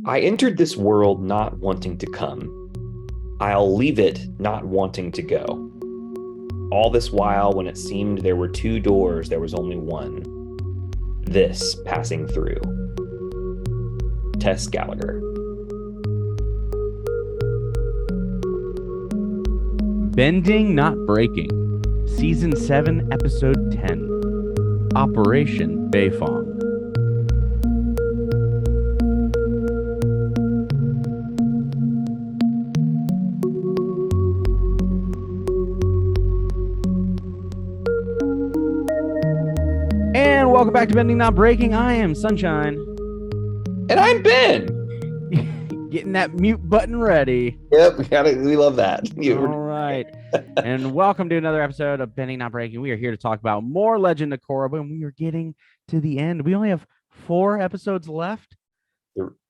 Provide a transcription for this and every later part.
I entered this world not wanting to come. I'll leave it not wanting to go. All this while, when it seemed there were two doors, there was only one. This passing through. Tess Gallagher. Bending, Not Breaking, Season 7, Episode 10, Operation Beifong. And welcome back to Bending, Not Breaking. I am Sunshine. And I'm Ben. Getting that mute button ready. Yep, we love that. All right. And welcome to another episode of Bending, Not Breaking. We are here to talk about more Legend of Korra, but we are getting to the end. We only have 4 episodes left.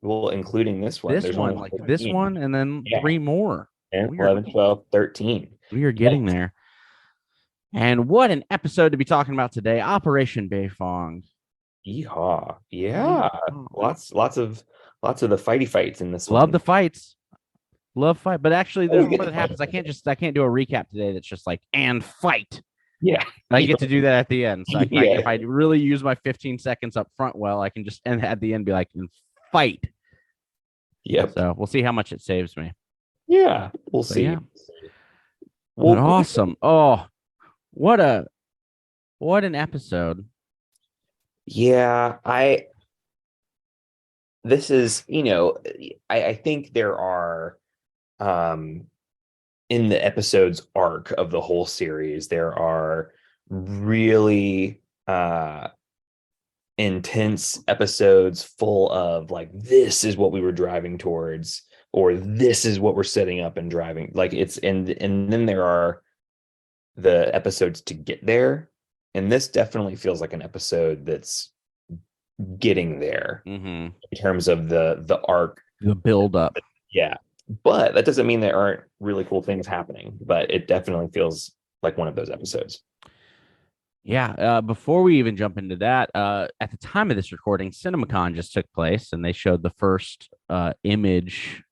Well, including this one. This one, and then 3 more. 10, 11, 12, 13. We are getting there. And what an episode to be talking about today. Operation Beifong. Yeehaw. Yeah. Lots of the fights in this Love one. the fights. Love fight. But actually, there's more that happens. I can't do a recap today that's just like, and fight. Yeah. I get to do that at the end. So if I really use my 15 seconds up front well, I can just end at the end be like, and fight. Yep. So we'll see how much it saves me. Yeah. We'll see. Yeah. Well, awesome. Oh, what an episode. Yeah, this is, I think there are in the episode's arc of the whole series, there are really intense episodes full of like, this is what we were driving towards, or this is what we're setting up and driving. Like and then there are the episodes to get there. And this definitely feels like an episode that's getting there in terms of the arc, the build up. Yeah. But that doesn't mean there aren't really cool things happening, but it definitely feels like one of those episodes. Yeah. Before we even jump into that, at the time of this recording, CinemaCon just took place and they showed the first image,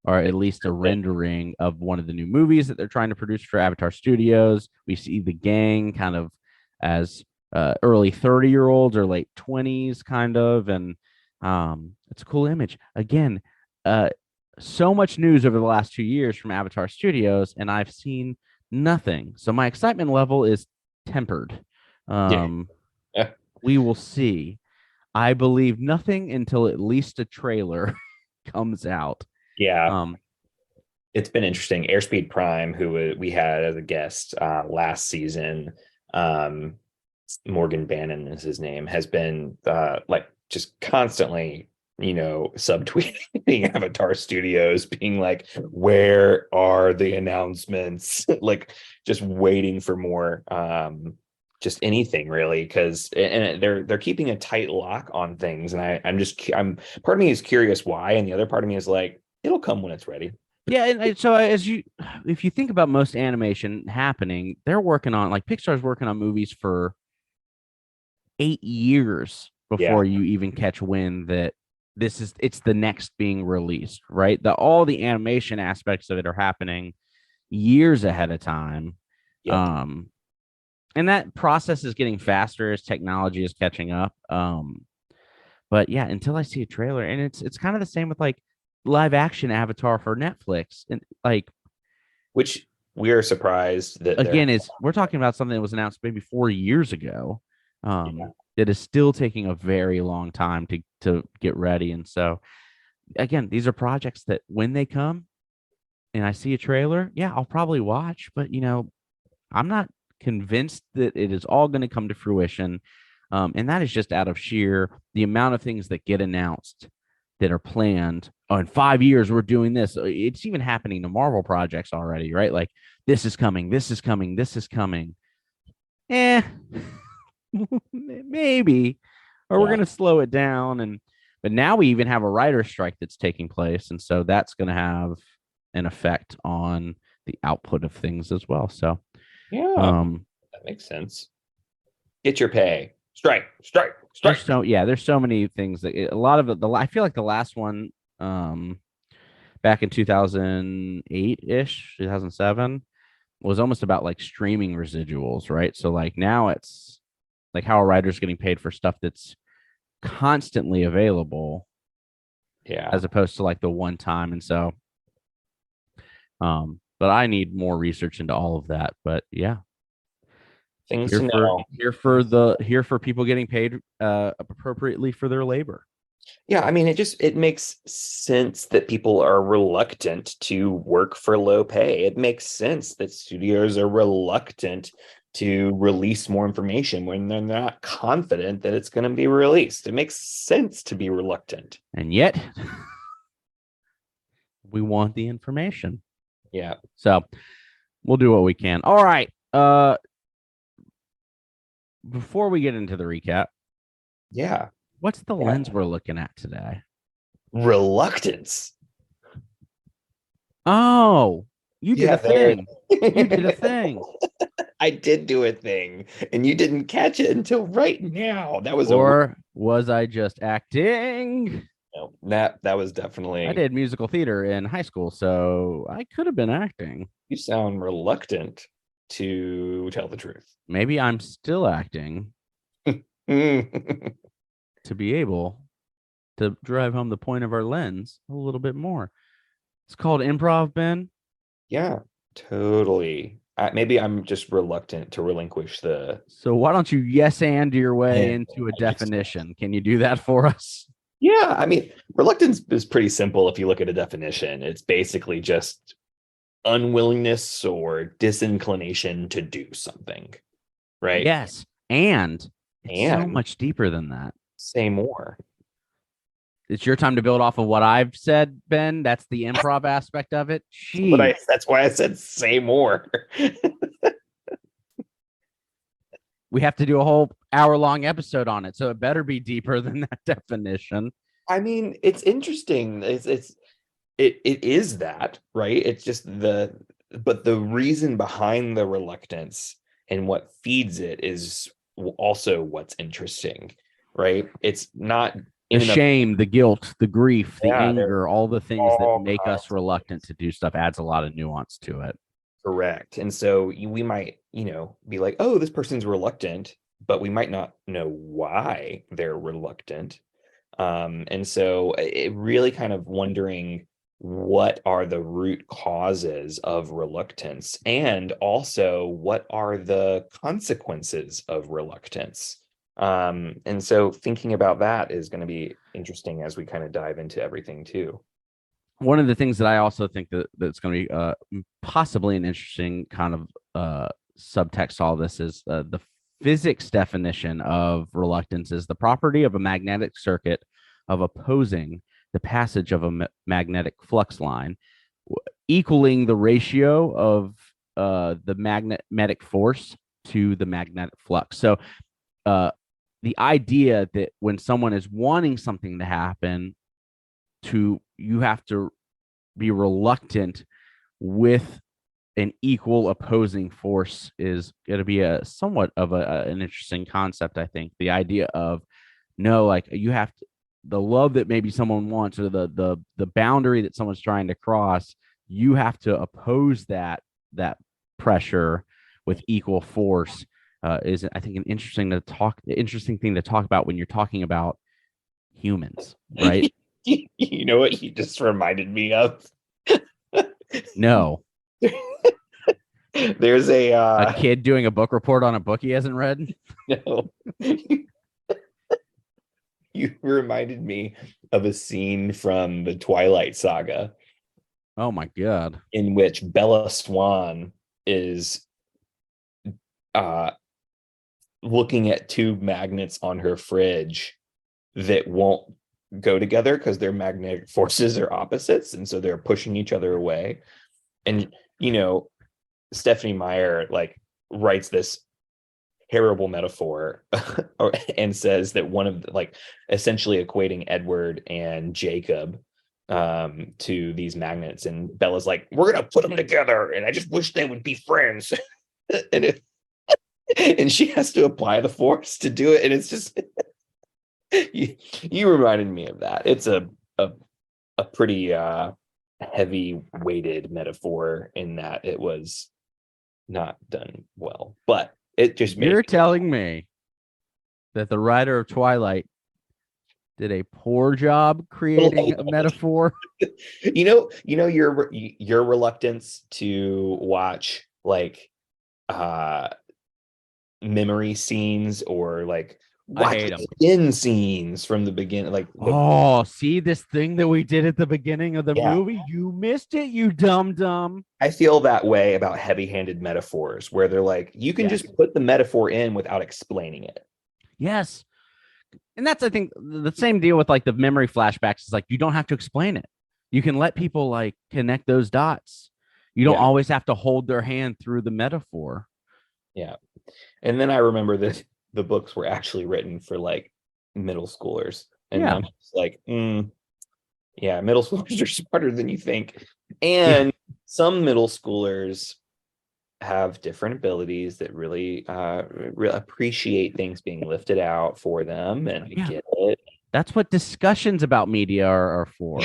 or at least a rendering of one of the new movies that they're trying to produce for Avatar Studios. We see the gang kind of as early 30-year-olds or late 20s kind of, and it's a cool image. Again, so much news over the last 2 years from Avatar Studios, and I've seen nothing. So my excitement level is tempered. We will see. I believe nothing until at least a trailer comes out. Yeah. It's been interesting. Airspeed Prime, who we had as a guest last season, Morgan Bannon is his name, has been just constantly, subtweeting Avatar Studios, being like, where are the announcements? Like just waiting for more, just anything really, because they're keeping a tight lock on things, and I'm part of me is curious why, and the other part of me is like, it'll come when it's ready. Yeah, and so if you think about most animation happening, they're working on, like, Pixar's working on movies for 8 years before you even catch wind that it's the next being released, right? All the animation aspects of it are happening years ahead of time. Yep. And that process is getting faster as technology is catching up. But yeah, until I see a trailer, and it's kind of the same with like live action Avatar for Netflix, and like, which we are surprised that again we're talking about something that was announced maybe 4 years ago. That is still taking a very long time to get ready. And so again, these are projects that when they come and I see a trailer, yeah, I'll probably watch, but I'm not convinced that it is all going to come to fruition. And that is just out of sheer the amount of things that get announced that are planned. Oh, in 5 years, we're doing this. It's even happening to Marvel projects already, right? Like, this is coming, this is coming, this is coming. Maybe, or we're going to slow it down. But now we even have a writer's strike that's taking place. And so that's going to have an effect on the output of things as well. So, that makes sense. Get your pay. There's so many things that a lot of I feel like the last one, back in 2008 ish, 2007, was almost about like streaming residuals, right? So like now it's like how a writer's getting paid for stuff that's constantly available, as opposed to like the one time. And so, but I need more research into all of that. But yeah, things to know. Here for people getting paid appropriately for their labor. Yeah, I mean, it makes sense that people are reluctant to work for low pay. It makes sense that studios are reluctant to release more information when they're not confident that it's going to be released. It makes sense to be reluctant. And yet, we want the information. Yeah. So we'll do what we can. All right. Before we get into the recap, yeah, what's the lens we're looking at today? Reluctance. Oh, you did a thing. You did a thing. I did do a thing, and you didn't catch it until right now. That was was I just acting? No, that was definitely. I did musical theater in high school, so I could have been acting. You sound reluctant to tell the truth. Maybe I'm still acting to be able to drive home the point of our lens a little bit more. It's called improv, Ben. Yeah, totally. Maybe I'm just reluctant to relinquish the. So why don't you yes and your way into a definition? Can you do that for us? Yeah, I mean, reluctance is pretty simple if you look at a definition. It's basically just unwillingness or disinclination to do something, right? Yes, and it's so much deeper than that. Say more. It's your time to build off of what I've said, Ben. That's the improv aspect of it. But that's why I said say more. We have to do a whole hour-long episode on it, so it better be deeper than that definition. I mean, it's interesting. It is that, right? It's just but the reason behind the reluctance and what feeds it is also what's interesting, right? It's not the shame, the guilt, the grief, the anger, all the things that make us reluctant to do stuff adds a lot of nuance to it. Correct. And so we might, be like, oh, this person's reluctant, but we might not know why they're reluctant. And so it really kind of wondering what are the root causes of reluctance, and also what are the consequences of reluctance. And so thinking about that is going to be interesting as we kind of dive into everything too. One of the things that I also think that's going to be possibly an interesting kind of subtext to all this is the physics definition of reluctance is the property of a magnetic circuit of opposing the passage of a magnetic flux line, equaling the ratio of the magnetic force to the magnetic flux. So the idea that when someone is wanting something to happen, you have to be reluctant with an equal opposing force is going to be a somewhat of an interesting concept. I think the idea of no, like you have to, the love that maybe someone wants or the boundary that someone's trying to cross, you have to oppose that pressure with equal force. Is I think an interesting thing to talk about when you're talking about humans, right? You know what you just reminded me of? No. There's a kid doing a book report on a book he hasn't read. No. You reminded me of a scene from the Twilight Saga. Oh my God. In which Bella Swan is looking at two magnets on her fridge that won't go together because their magnetic forces are opposites, and so they're pushing each other away. And Stephanie Meyer writes this terrible metaphor and says that one of essentially equating Edward and Jacob to these magnets, and Bella's like, we're gonna put them together and I just wish they would be friends. And and she has to apply the force to do it, and it's just you reminded me of that. It's a pretty heavy weighted metaphor in that it was not done well, but it just made You're telling me that the writer of Twilight did a poor job creating a metaphor. Your reluctance to watch like memory scenes or like watch in scenes from the beginning, like see this thing that we did at the beginning of the movie? You missed it, you dumb. I feel that way about heavy-handed metaphors where they're like, you can just put the metaphor in without explaining it. Yes. And that's, I think, the same deal with like the memory flashbacks. Is like, you don't have to explain it. You can let people like connect those dots. You don't always have to hold their hand through the metaphor. Yeah. And then I remember that the books were actually written for like middle schoolers. And I'm just like, yeah, middle schoolers are smarter than you think. And some middle schoolers have different abilities that really appreciate things being lifted out for them, and I get it. That's what discussions about media are for.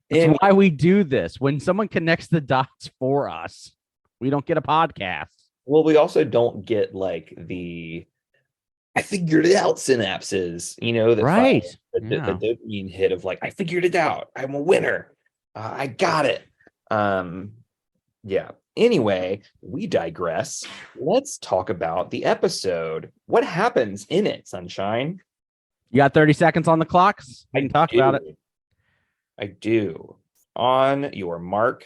That's why we do this. When someone connects the dots for us, we don't get a podcast. Well, we also don't get like I figured it out synapses, that the dopamine hit of like, I figured it out. I'm a winner. I got it. Yeah. Anyway, we digress. Let's talk about the episode. What happens in it, Sunshine? You got 30 seconds on the clock? I can talk about it. I do. On your mark,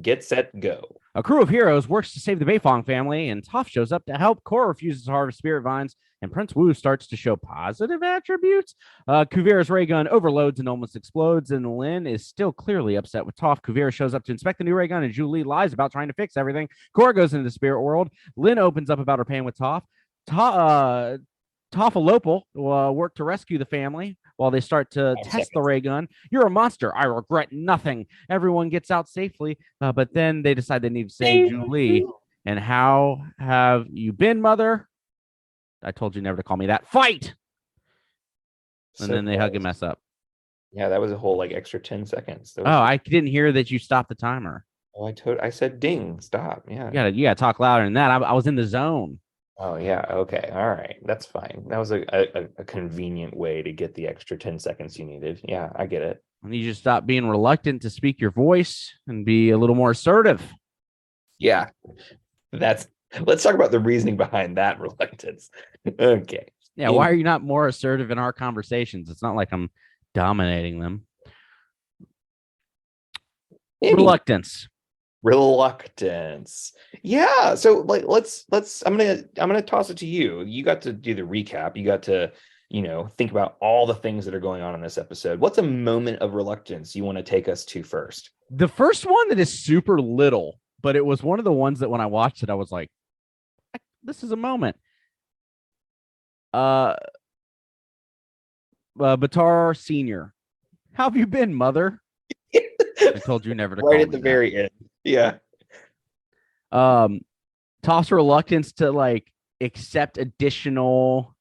get set, go. A crew of heroes works to save the Beifong family, and Toph shows up to help. Korra refuses to harvest spirit vines, and Prince Wu starts to show positive attributes. Kuvira's ray gun overloads and almost explodes, and Lin is still clearly upset with Toph. Kuvira shows up to inspect the new ray gun, and Julie lies about trying to fix everything. Korra goes into the spirit world. Lin opens up about her pain with Toph. Toph work to rescue the family while they start to test the ray gun. You're a monster. I regret nothing. Everyone gets out safely, but then they decide they need to save Julie. And how have you been, mother? I told you never to call me that. Fight! And then they hug and mess up. Yeah, that was a whole like extra 10 seconds. I didn't hear that you stopped the timer. Oh, I said ding, stop. Yeah. You gotta talk louder than that. I was in the zone. Oh, yeah. Okay. All right. That's fine. That was a convenient way to get the extra 10 seconds you needed. Yeah, I get it. I need you to stop being reluctant to speak your voice and be a little more assertive. Yeah. Let's talk about the reasoning behind that reluctance. Okay. Yeah. Why are you not more assertive in our conversations? It's not like I'm dominating them. Reluctance. Yeah, so like let's I'm gonna toss it to you. You got to do the recap. You got to think about all the things that are going on in this episode. What's a moment of reluctance you want to take us to first? The first one that is super little, but it was one of the ones that when I watched it I was like, this is a moment. Batar Senior, how have you been, mother? I told you never to call me at the very end. Yeah. Toph's reluctance to like accept additional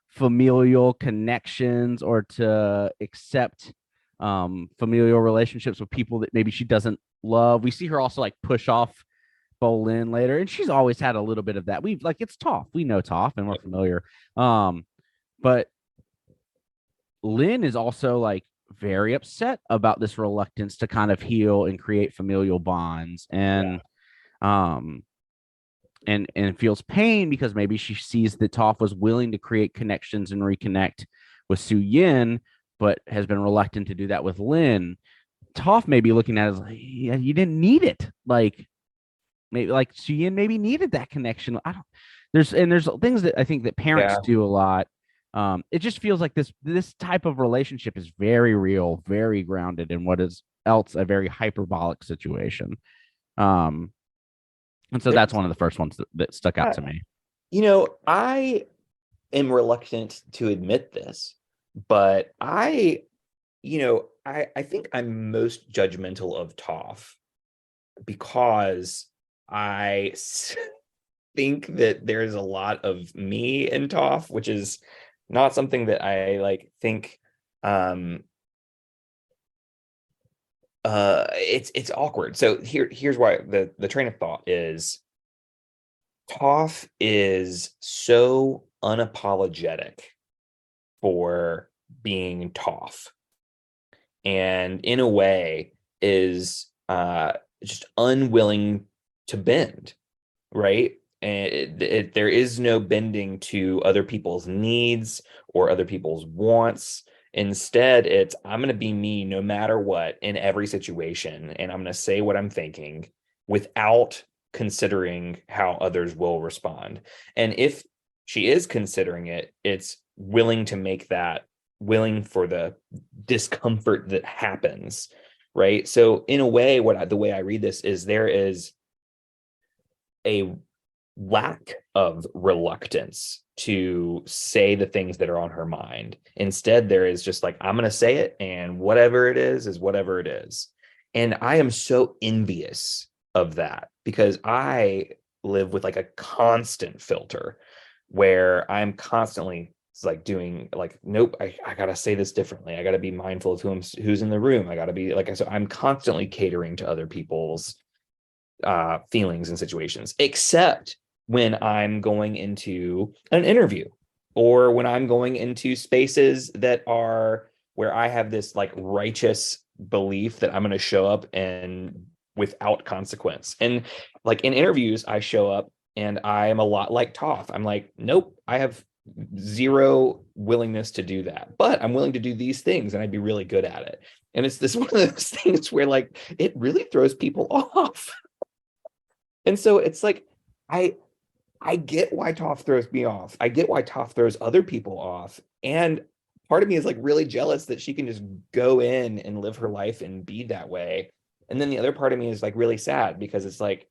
familial connections or to accept familial relationships with people that maybe she doesn't love. We see her also like push off Bolin later, and she's always had a little bit of that. We've like, it's Toph. We know Toph and we're familiar. But Lin is also like very upset about this reluctance to kind of heal and create familial bonds, and feels pain because maybe she sees that Toph was willing to create connections and reconnect with Su Yin, but has been reluctant to do that with Lin. Toph may be looking at it as like, yeah, you didn't need it. Like maybe like Su Yin maybe needed that connection. There's things that I think that parents do a lot. It just feels like this type of relationship is very real, very grounded in what is else a very hyperbolic situation. And so that's one of the first ones that stuck out to me. I am reluctant to admit this, but I think I'm most judgmental of Toph because think that there's a lot of me in Toph, which is not something that I like think it's awkward. So here's why the train of thought is Toph is so unapologetic for being Toph, and in a way is just unwilling to bend, right? And there is no bending to other people's needs or other people's wants. Instead, it's I'm going to be me no matter what in every situation, and I'm going to say what I'm thinking without considering how others will respond. And if she is considering it, it's willing to make that willing for the discomfort that happens, right? So in a way, the way I read this is there is a lack of reluctance to say the things that are on her mind. Instead, there is just like, I'm going to say it, and whatever it is whatever it is. And I am so envious of that because I live with like a constant filter where I'm constantly like doing like, nope, I gotta say this differently. I gotta be mindful of who's in the room. I gotta be like, so I'm constantly catering to other people's feelings and situations, except when I'm going into an interview or when I'm going into spaces that are where I have this like righteous belief that I'm going to show up and without consequence. And like in interviews, I show up and I'm a lot like Toph. I'm like, nope, I have zero willingness to do that, but I'm willing to do these things and I'd be really good at it. And it's this one of those things where like it really throws people off. And so it's like I get why Toph throws me off. I get why Toph throws other people off. And part of me is like really jealous that she can just go in and live her life and be that way. And then the other part of me is like really sad because it's like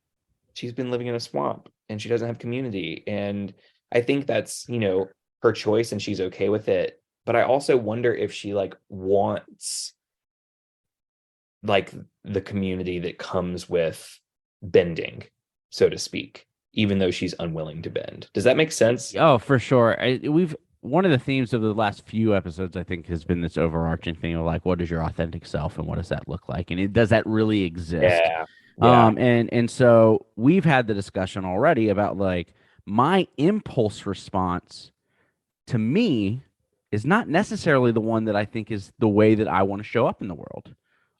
she's been living in a swamp and she doesn't have community. And I think that's, her choice and she's okay with it. But I also wonder if she like wants like the community that comes with bending, so to speak, even though she's unwilling to bend. Does that make sense? Oh, for sure. We've one of the themes of the last few episodes, I think, has been this overarching thing of like, what is your authentic self and what does that look like? And does that really exist? Yeah. Yeah. And so we've had the discussion already about like my impulse response to me is not necessarily the one that I think is the way that I want to show up in the world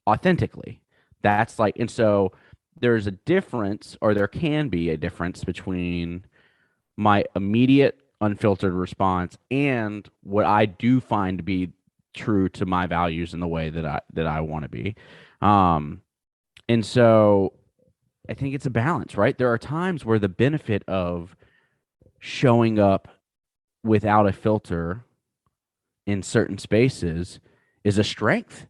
authentically. That's like, and so there's a difference, or there can be a difference between my immediate unfiltered response and what I do find to be true to my values in the way that I want to be. And so I think it's a balance, right? There are times where the benefit of showing up without a filter in certain spaces is a strength.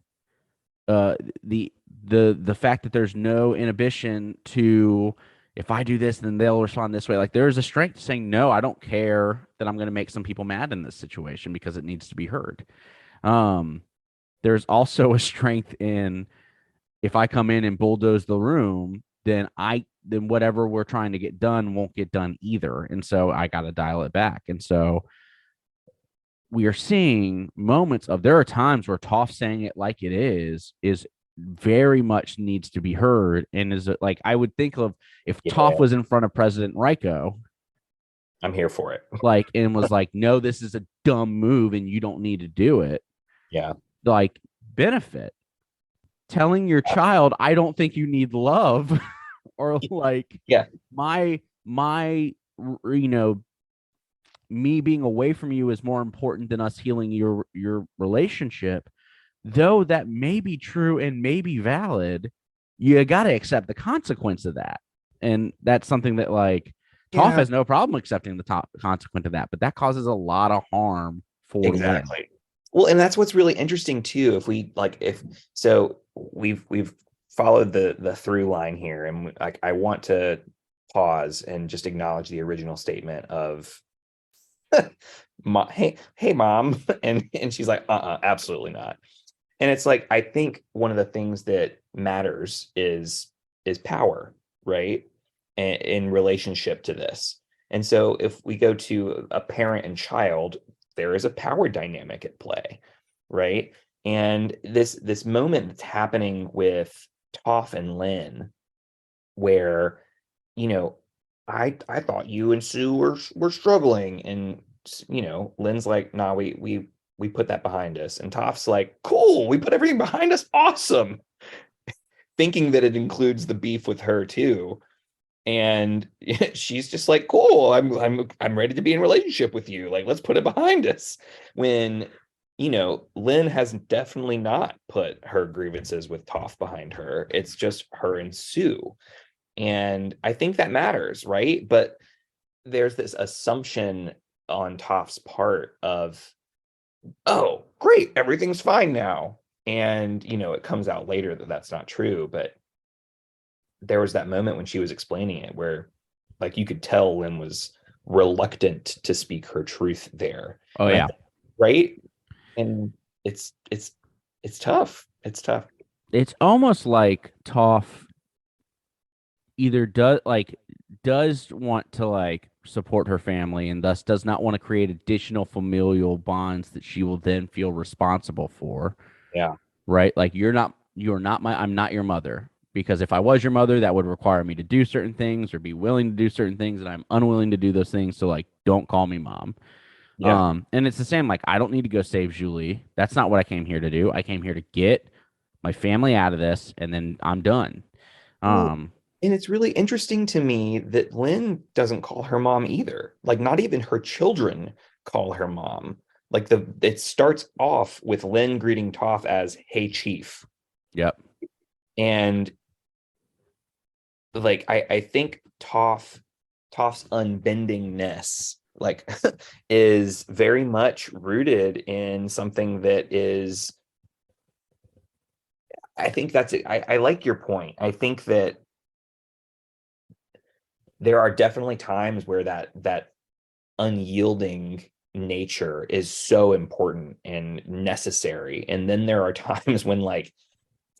Uh, the the fact that there's no inhibition to if I do this, then they'll respond this way. Like there's a strength to saying no. I don't care that I'm going to make some people mad in this situation because it needs to be heard. There's also a strength in if I come in and bulldoze the room, then whatever we're trying to get done won't get done either. And so I got to dial it back. And so we are seeing moments of there are times where Toph saying it like it is very much needs to be heard. And is it like I would think of if Toph was in front of President Ryko, I'm here for it. like, and was like, no, this is a dumb move and you don't need to do it. Yeah. Like benefit. Telling your child, I don't think you need love, or like, yeah, my, me being away from you is more important than us healing your relationship. Though that may be true and may be valid, you got to accept the consequence of that. And that's something that like Toph has no problem accepting the consequence of that, but that causes a lot of harm for exactly. Well, and that's what's really interesting too. If we like, we've followed the through line here, and like I want to pause and just acknowledge the original statement of, hey, mom," and she's like, absolutely not. And it's like I think one of the things that matters is power, right? In relationship to this. And so if we go to a parent and child, there is a power dynamic at play, right? And this moment that's happening with Toph and Lynn, where, you know, I thought you and Sue were struggling, and Lynn's like, nah, we put that behind us, and Toph's like, cool, we put everything behind us, awesome, thinking that it includes the beef with her too. And she's just like, cool, I'm ready to be in relationship with you, like, let's put it behind us. When Lynn has definitely not put her grievances with Toph behind her. It's just her and Sue. And I think that matters, right? But there's this assumption on Toph's part of, oh, great, everything's fine now. And, it comes out later that that's not true. But there was that moment when she was explaining it where, like, you could tell Lynn was reluctant to speak her truth there. Oh, yeah. Right. And it's tough. It's tough. It's almost like Toph either does want to like support her family and thus does not want to create additional familial bonds that she will then feel responsible for. Yeah. Right? Like you're not I'm not your mother, because if I was your mother, that would require me to do certain things or be willing to do certain things, and I'm unwilling to do those things. So like, don't call me mom. Yeah. And it's the same. Like, I don't need to go save Julie. That's not what I came here to do. I came here to get my family out of this, and then I'm done. And it's really interesting to me that Lynn doesn't call her mom either. Like, not even her children call her mom. Like, it starts off with Lynn greeting Toph as, "Hey, Chief." Yep. And like, I think Toph's unbendingness, like, is very much rooted in something that is, I think that's it. I like your point. I think that there are definitely times where that unyielding nature is so important and necessary. And then there are times when, like,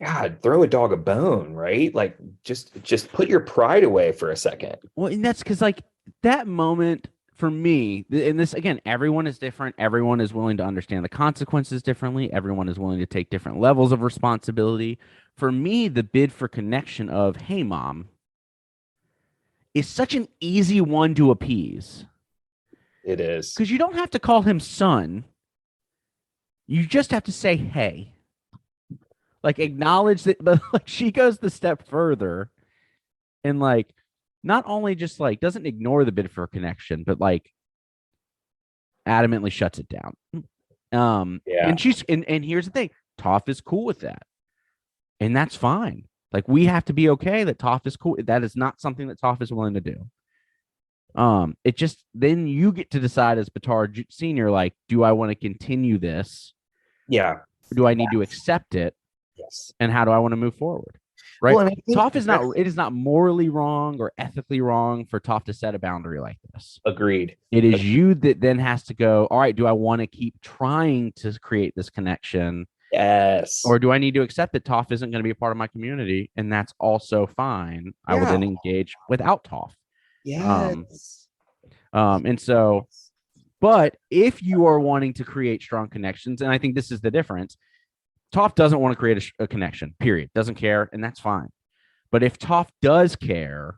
God, throw a dog a bone, right? Like, just put your pride away for a second. Well, and that's because like that moment for me, and this again, everyone is different. Everyone is willing to understand the consequences differently. Everyone is willing to take different levels of responsibility. For me, the bid for connection of, hey, mom, is such an easy one to appease. It is. Because you don't have to call him son. You just have to say, hey. Like, acknowledge that, but like she goes the step further and like not only just like doesn't ignore the bid for connection, but like adamantly shuts it down. Yeah. And here's the thing, Toph is cool with that. And that's fine. Like, we have to be okay that Toph is cool. That is not something that Toph is willing to do. It just, then you get to decide as Bâtard Senior, like, do I want to continue this? Yeah. Or do I need to accept it? Yes. And how do I want to move forward? Right. Well, Toph is not, it is not morally wrong or ethically wrong for Toph to set a boundary like this. Agreed. It is you that then has to go, all right, do I want to keep trying to create this connection? Yes. Or do I need to accept that Toph isn't going to be a part of my community? And that's also fine. I will then engage without Toph. Yes. And so, but if you are wanting to create strong connections, and I think this is the difference, Toph doesn't want to create a connection, period. Doesn't care, and that's fine. But if Toph does care,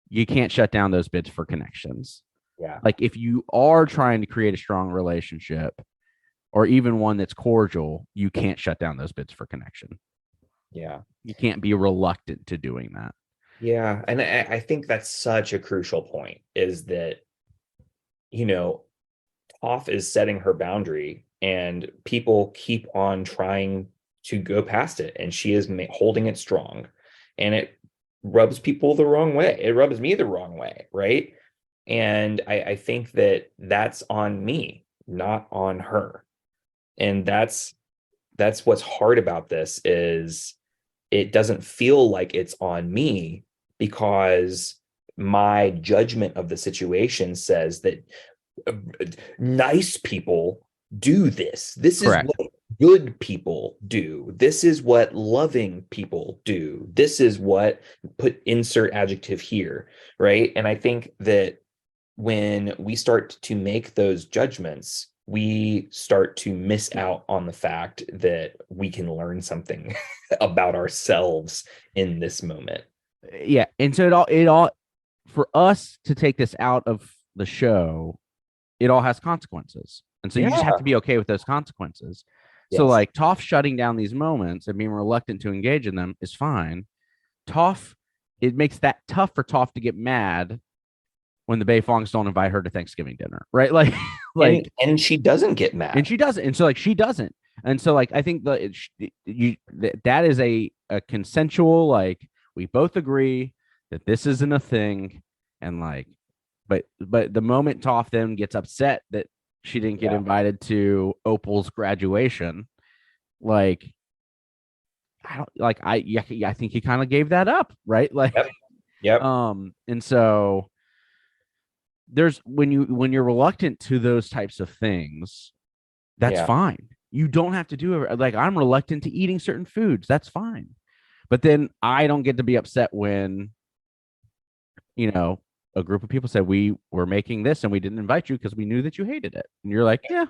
you can't shut down those bids for connections. Yeah. Like, if you are trying to create a strong relationship or even one that's cordial, you can't shut down those bids for connection. Yeah. You can't be reluctant to doing that. Yeah. And I think that's such a crucial point, is that, Toph is setting her boundary and people keep on trying to go past it. And she is holding it strong, and it rubs people the wrong way. It rubs me the wrong way. Right. And I think that that's on me, not on her. And that's what's hard about this, is it doesn't feel like it's on me, because my judgment of the situation says that nice people do this. This Correct. is what good people do. This is what loving people do. This is what, insert adjective here, right? And I think that when we start to make those judgments, we start to miss out on the fact that we can learn something about ourselves in this moment. Yeah. And so it all for us to take this out of the show, it all has consequences. And so you just have Yeah. to be okay with those consequences. So Yes. like Toph shutting down these moments and being reluctant to engage in them is fine. Toph, it makes that tough for Toph to get mad when the Beifongs don't invite her to Thanksgiving dinner, right? Like, And she doesn't get and mad. she doesn't, and so like she doesn't, and so like I think that is a consensual, like we both agree that this isn't a thing, and like, but the moment Toph then gets upset that she didn't get Yeah. invited to Opal's graduation, like I don't like I think he kind of gave that up, right? Like, Yep. Yep. and so there's when you're reluctant to those types of things, that's Yeah. fine. You don't have to do it. Like I'm reluctant to eating certain foods. That's fine. But then I don't get to be upset when, you know, a group of people said we were making this and we didn't invite you because we knew that you hated it. And you're like, yeah,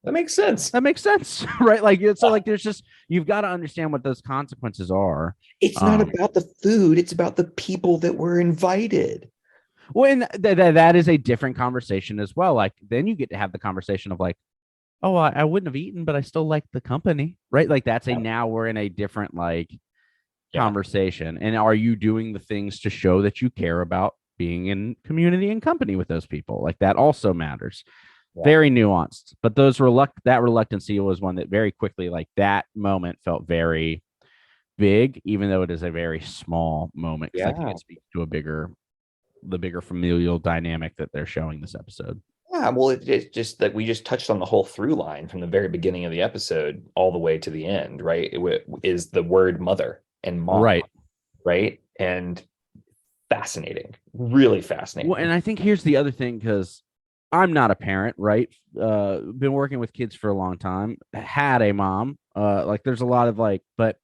That makes sense. that makes sense. Right. Like so like there's just you've got to understand what those consequences are. It's not about the food, it's about the people that were invited. Well, and that is a different conversation as well. Like then you get to have the conversation of like, oh, I wouldn't have eaten, but I still like the company, right? Like that's a Yeah. now we're in a different like Yeah. conversation. And are you doing the things to show that you care about being in community and company with those people? Like that also matters. Yeah. Very nuanced, but that reluctancy was one that very quickly, like that moment felt very big, even though it is a very small moment because I think Yeah. it speaks to the bigger familial dynamic that they're showing this episode. Yeah, well, it's just that we just touched on the whole through line from the very beginning of the episode all the way to the end, right? Is the word mother and mom, Right. right? And fascinating, really Well, and fascinating. I think here's the other thing because I'm not a parent, right? Been working with kids for a long time. Had a mom. Like there's a lot of like, but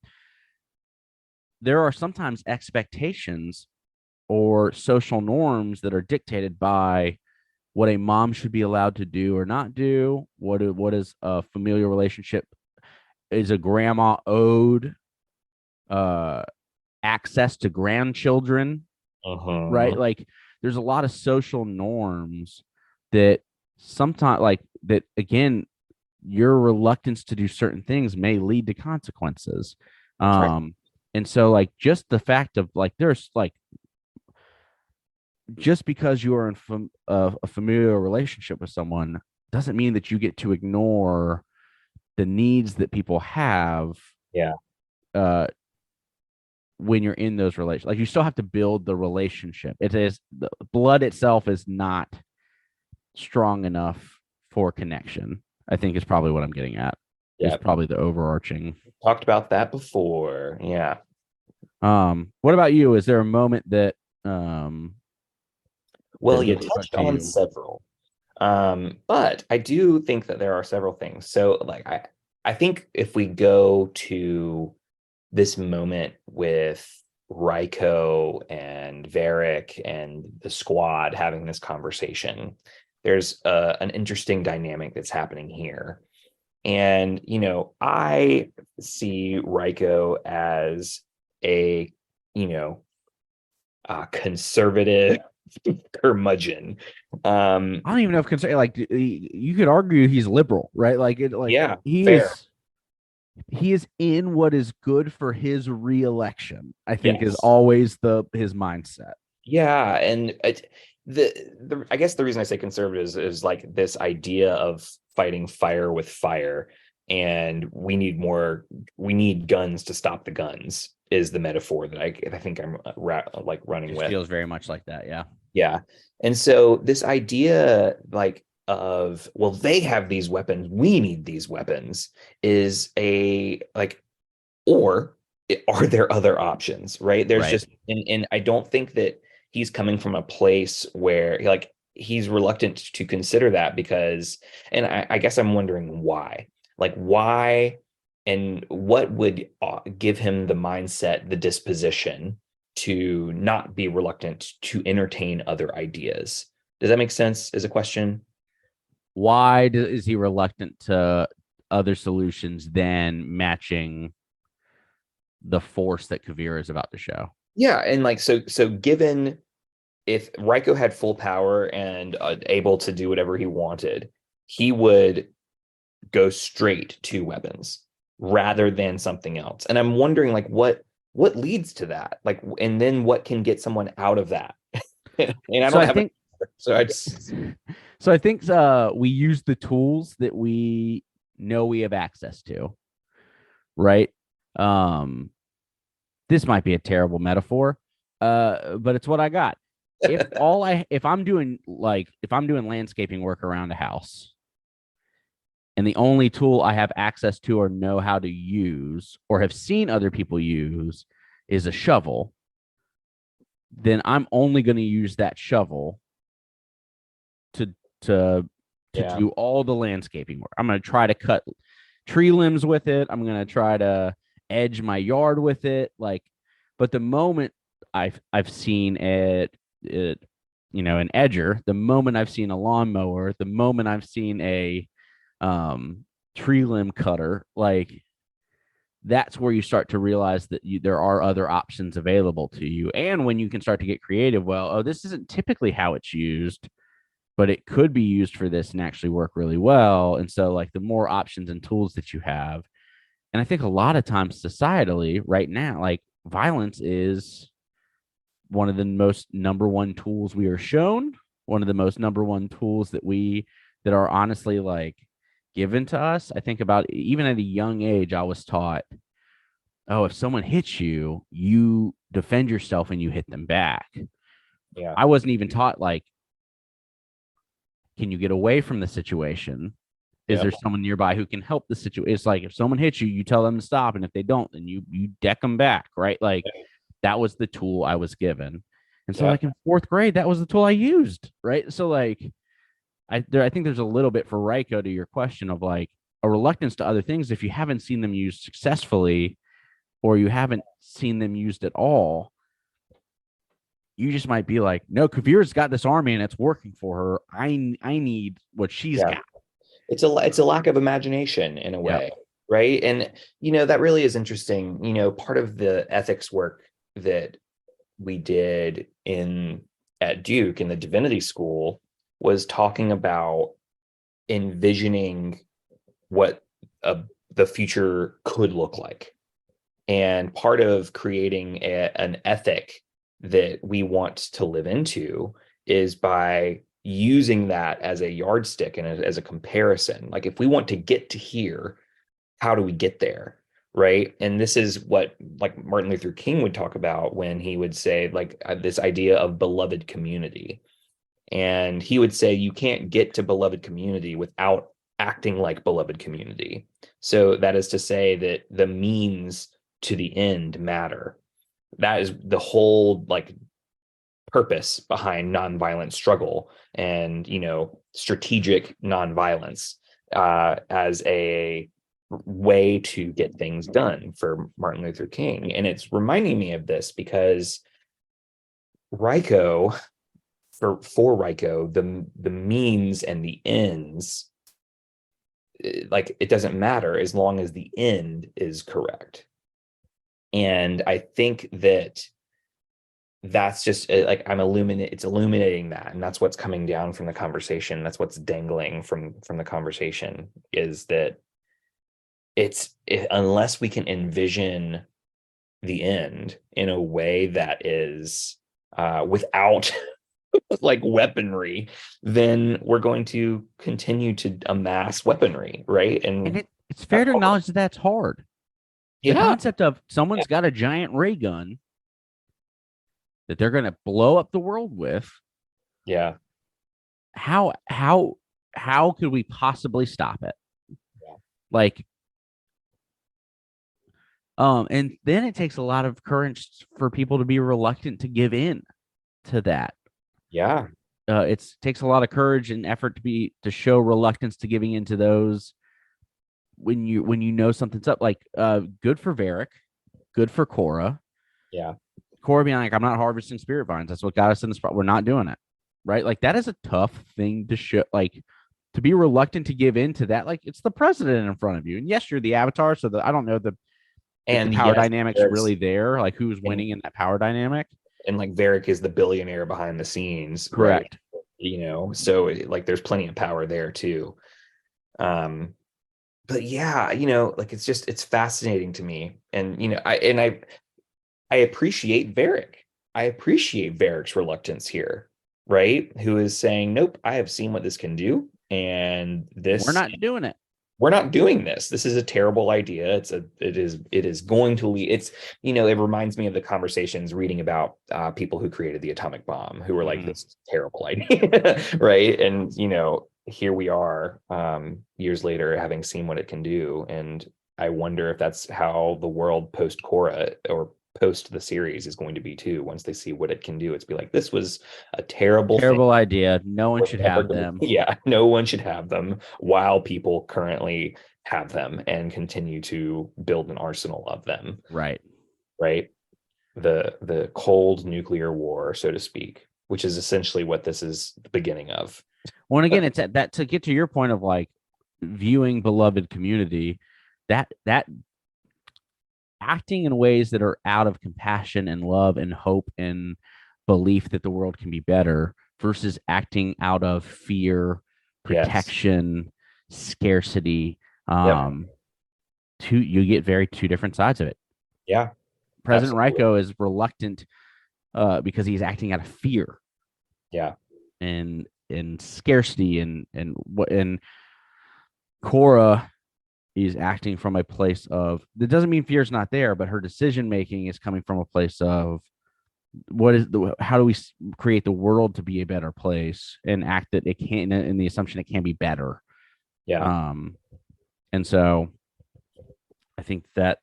there are sometimes expectations or social norms that are dictated by what a mom should be allowed to do or not do. What is a familial relationship? Is a grandma owed uh, access to grandchildren? Right? Uh-huh. Like there's a lot of social norms that sometimes like that again, your reluctance to do certain things may lead to consequences. That's right. And so like just the fact of like there's like just because you are in a familiar relationship with someone doesn't mean that you get to ignore the needs that people have Yeah, uh, when you're in those relations. Like you still have to build the relationship. It is the blood itself is not strong enough for connection. I think is probably what I'm getting at. Is yeah. probably the overarching. Talked about that before. Yeah. What about you? Is there a moment that um Well, you really spoke touched to on you? several. But I do think that there are several things. So like I think if we go to this moment with Raiko and Varric and the squad having this conversation, there's an interesting dynamic that's happening here. And, I see Raiko as a, you know, conservative curmudgeon. I don't even know if consider like you could argue he's liberal, right? Like it, like Yeah, he fair. is he is in what is good for his reelection. I think is Yes. always the his mindset. Yeah, and the I guess the reason I say conservative is like this idea of fighting fire with fire, and we need guns to stop the guns is the metaphor that I think I'm like running Just with. feels very much like that. Yeah. Yeah. And so this idea like of, well, they have these weapons, we need these weapons is a like, or are there other options, right? There's Right. just, and I don't think that he's coming from a place where like he's reluctant to consider that because, and I guess I'm wondering why, like why, and what would give him the mindset, the disposition to not be reluctant to entertain other ideas. Does that make sense as a question? Why is he reluctant to other solutions than matching the force that Kavir is about to show? Yeah, and like so given if Raiko had full power and able to do whatever he wanted, he would go straight to weapons rather than something else. And I'm wondering like what leads to that? Like and then what can get someone out of that? And I So don't I have think so I just so I think we use the tools that we know we have access to, right? Um, this might be a terrible metaphor, but it's what I got. If I'm doing landscaping work around a house, and the only tool I have access to or know how to use or have seen other people use is a shovel, then I'm only going to use that shovel to to yeah. do all the landscaping work. I'm going to try to cut tree limbs with it. I'm going to try to edge my yard with it. Like, but the moment I've seen it, an edger, the moment I've seen a lawnmower, the moment I've seen a tree limb cutter, like that's where you start to realize that there are other options available to you. And when you can start to get creative, well, oh, this isn't typically how it's used, but it could be used for this and actually work really well. And so, like, the more options and tools that you have, and I think a lot of times societally right now, like, violence is one of the most number one tools we are shown, one of the most number one tools that are honestly like given to us. I think about even at a young age, I was taught, oh, if someone hits you, you defend yourself and you hit them back. Yeah. I wasn't even taught, like, can you get away from the situation? Is Yep. there someone nearby who can help the situation? It's like if someone hits you, you tell them to stop, and if they don't, then you deck them back, right? Like that was the tool I was given, and so Yeah. like in fourth grade, that was the tool I used, right? So like I think there's a little bit for Raiko to your question of like a reluctance to other things if you haven't seen them used successfully or you haven't seen them used at all. You just might be like, no, Kavir's got this army and it's working for her. I need what she's Yeah. got. It's a lack of imagination in a Yep. way, right? And that really is interesting. Part of the ethics work that we did in at Duke in the divinity school was talking about envisioning what the future could look like. And part of creating an ethic that we want to live into is by using that as a yardstick and as a comparison. Like if we want to get to here, how do we get there? Right. And this is what like Martin Luther King would talk about when he would say like this idea of beloved community. And he would say you can't get to beloved community without acting like beloved community. So that is to say that the means to the end matter. That is the whole like purpose behind nonviolent struggle and strategic nonviolence as a way to get things done for Martin Luther King. And it's reminding me of this because Raiko, for Raiko, the means and the ends, like it doesn't matter as long as the end is correct. And I think that's just like it's illuminating that, and that's what's coming down from the conversation. That's what's dangling from the conversation is that unless we can envision the end in a way that is without like weaponry, then we're going to continue to amass weaponry, right? And it's fair to acknowledge that that's hard. The yeah, concept of someone's got a giant ray gun that they're going to blow up the world with. yeah. How could we possibly stop it? Yeah. Like, and then it takes a lot of courage for people to be reluctant to give in to that. Yeah. It takes a lot of courage and effort to show reluctance to giving into those when you know something's up. Like, good for Varric, good for Korra. Yeah. Korra being like, I'm not harvesting spirit vines. That's what got us in this spot. We're not doing it. Right. Like that is a tough thing to show, like to be reluctant to give in to that. Like it's the president in front of you. And yes, you're the avatar. So I don't know if the And power yes, dynamics really there, like who's winning in that power dynamic. and like Varric is the billionaire behind the scenes, right? Correct. So like there's plenty of power there too. But yeah, like it's fascinating to me. And I appreciate Varric. I appreciate Varric's reluctance here, right? Who is saying, nope, I have seen what this can do. And We're not doing it. we're not doing this. This is a terrible idea. It is going to lead. It reminds me of the conversations reading about people who created the atomic bomb, who were like, this is a terrible idea, right? And here we are, years later, having seen what it can do. And I wonder if that's how the world post Korra or post the series is going to be too. Once they see what it can do, it's be like, this was a terrible idea. No one should have them. Yeah, no one should have them, while people currently have them and continue to build an arsenal of them. Right. The cold nuclear war, so to speak, which is essentially what this is the beginning of. Well, and again, it's that to get to your point of like viewing beloved community, that acting in ways that are out of compassion and love and hope and belief that the world can be better versus acting out of fear, protection, scarcity. You get two different sides of it. Yeah. President Ryko is reluctant because he's acting out of fear. Yeah. And scarcity and Korra is acting from a place of, that doesn't mean fear is not there, but her decision making is coming from a place of how do we create the world to be a better place and act that it can, in the assumption it can be better. Yeah. And so I think that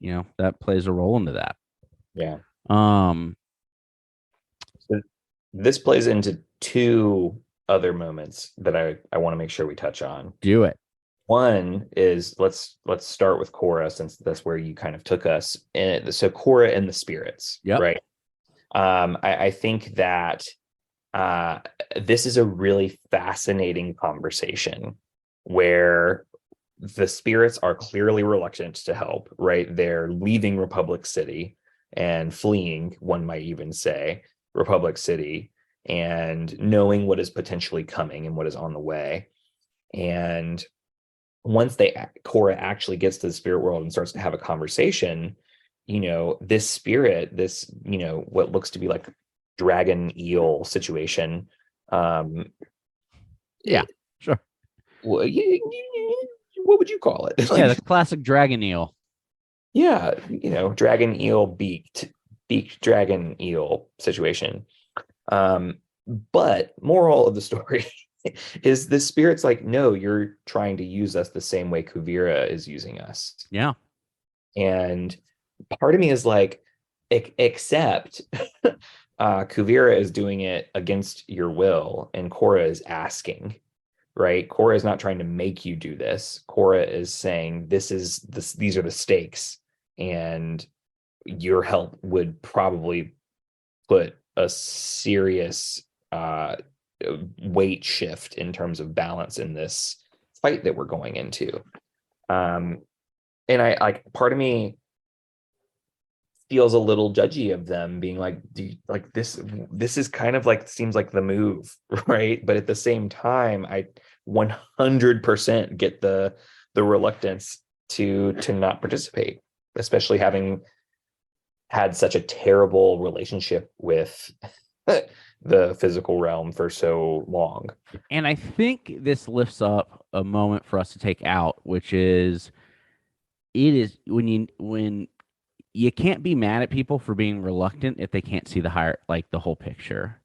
that plays a role into that. Yeah. So this plays into two other moments that I want to make sure we touch on. Do it. One is let's start with Korra, since that's where you kind of took us. So Korra and the spirits, right? I think that this is a really fascinating conversation where the spirits are clearly reluctant to help, right? They're leaving Republic City and fleeing, one might even say, Republic City, and knowing what is potentially coming and what is on the way. And once Korra actually gets to the spirit world and starts to have a conversation, this spirit, this, what looks to be like dragon eel situation. Yeah, sure. Well, what would you call it? The classic dragon eel. Yeah, dragon eel beaked dragon eel situation. But moral of the story is the spirit's like, no, you're trying to use us the same way Kuvira is using us. Yeah. And part of me is like, except Kuvira is doing it against your will, and Korra is asking, right? Korra is not trying to make you do this. Korra is saying, these are the stakes, and your help would probably put a serious weight shift in terms of balance in this fight that we're going into. And I like, part of me feels a little judgy of them being like, this is kind of like, seems like the move, right? But at the same time, I 100% get the reluctance to not participate, especially having had such a terrible relationship with the physical realm for so long. And I think this lifts up a moment for us to take out, which is, it is when you can't be mad at people for being reluctant if they can't see the whole picture.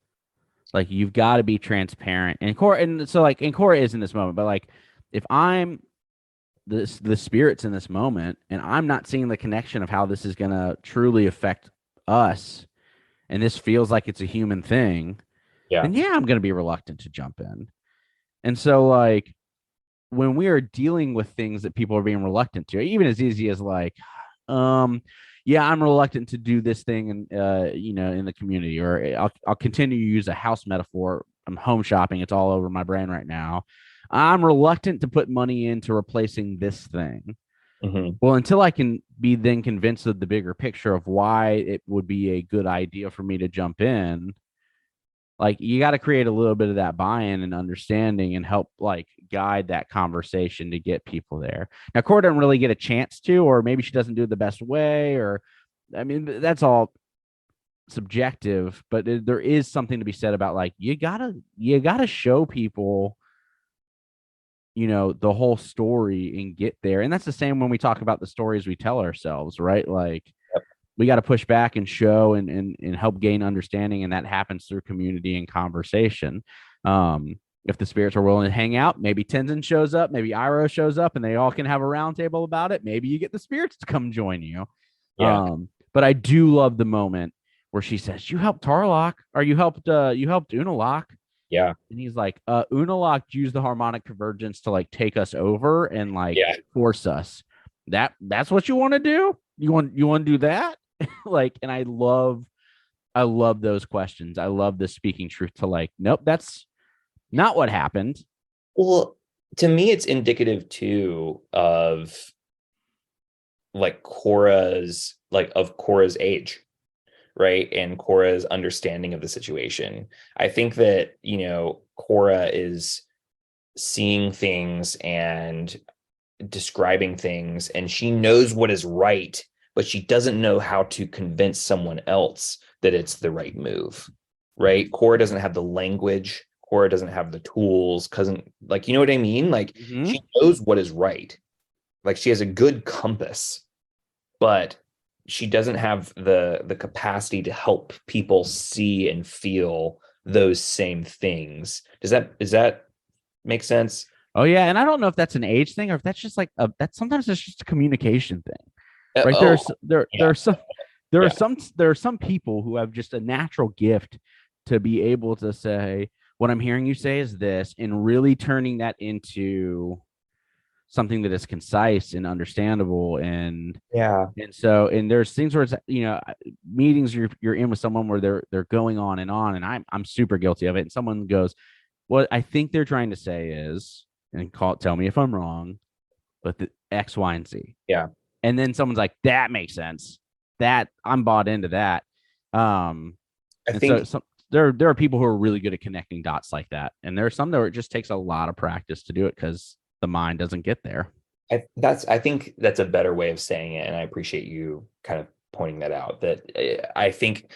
Like, you've got to be transparent. And Korra is in this moment, but like, if I'm the spirits in this moment and I'm not seeing the connection of how this is going to truly affect us, and this feels like it's a human thing, then I'm going to be reluctant to jump in. And so, like, when we are dealing with things that people are being reluctant to, even as easy as like, yeah, I'm reluctant to do this thing and in the community, or I'll continue to use a house metaphor. I'm home shopping. It's all over my brain right now. I'm reluctant to put money into replacing this thing. Mm-hmm. Well, until I can be then convinced of the bigger picture of why it would be a good idea for me to jump in, like you got to create a little bit of that buy-in and understanding and help like guide that conversation to get people there. Now, Korra doesn't really get a chance to, or maybe she doesn't do it the best way, or I mean, that's all subjective, but there is something to be said about like you gotta show people the whole story and get there. And that's the same when we talk about the stories we tell ourselves, right? Like we got to push back and show and help gain understanding, and that happens through community and conversation. If the spirits are willing to hang out, maybe Tenzin shows up, maybe Iroh shows up, and they all can have a roundtable about it. Maybe you get the spirits to come join you. Yeah. But I do love the moment where she says, "You helped Tarlok, or you helped Unalak." Yeah. And he's like, Unalak used the harmonic convergence to like take us over and like Yeah. force us. That's what you want to do? You want to do that? Like, and I love those questions. I love the speaking truth to like, nope, that's not what happened. Well, to me, it's indicative too of like Korra's age, right? And Korra's understanding of the situation. I think that, Korra is seeing things and describing things, and she knows what is right, but she doesn't know how to convince someone else that it's the right move, right? Korra doesn't have the language. Korra doesn't have the tools. Like, you know what I mean? Like, Mm-hmm. she knows what is right. Like, she has a good compass, but she doesn't have the capacity to help people see and feel those same things. Does that make sense? Oh yeah, and I don't know if that's an age thing or if that's just like that. Sometimes it's just a communication thing, right? Oh, There yeah, are some there are yeah, some there are some people who have just a natural gift to be able to say what I'm hearing you say is this, and really turning that into something that is concise and understandable. yeah, And there's things where it's meetings you're in with someone where they're going on, and I'm super guilty of it. And someone goes, "What I think they're trying to say is," and tell me if I'm wrong, but the X, Y, and Z. yeah. And then someone's like, "That makes sense. That I'm bought into that." Um, I and so think there are people who are really good at connecting dots like that, and there are some that it just takes a lot of practice to do it because the mind doesn't get there. I think that's a better way of saying it, and I appreciate you kind of pointing that out. That I think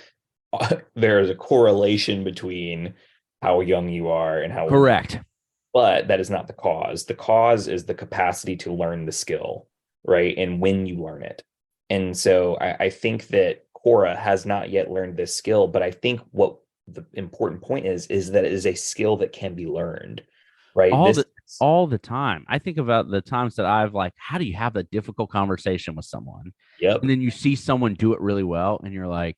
there is a correlation between how young you are and how old, Correct. but that is not the cause. The cause is the capacity to learn the skill, right? And when you learn it. And so I think that Korra has not yet learned this skill, but I think what the important point is that it is a skill that can be learned, right? all This the all the time. I think about the times that I've like, how do you have a difficult conversation with someone? Yep. And then you see someone do it really well, and you're like,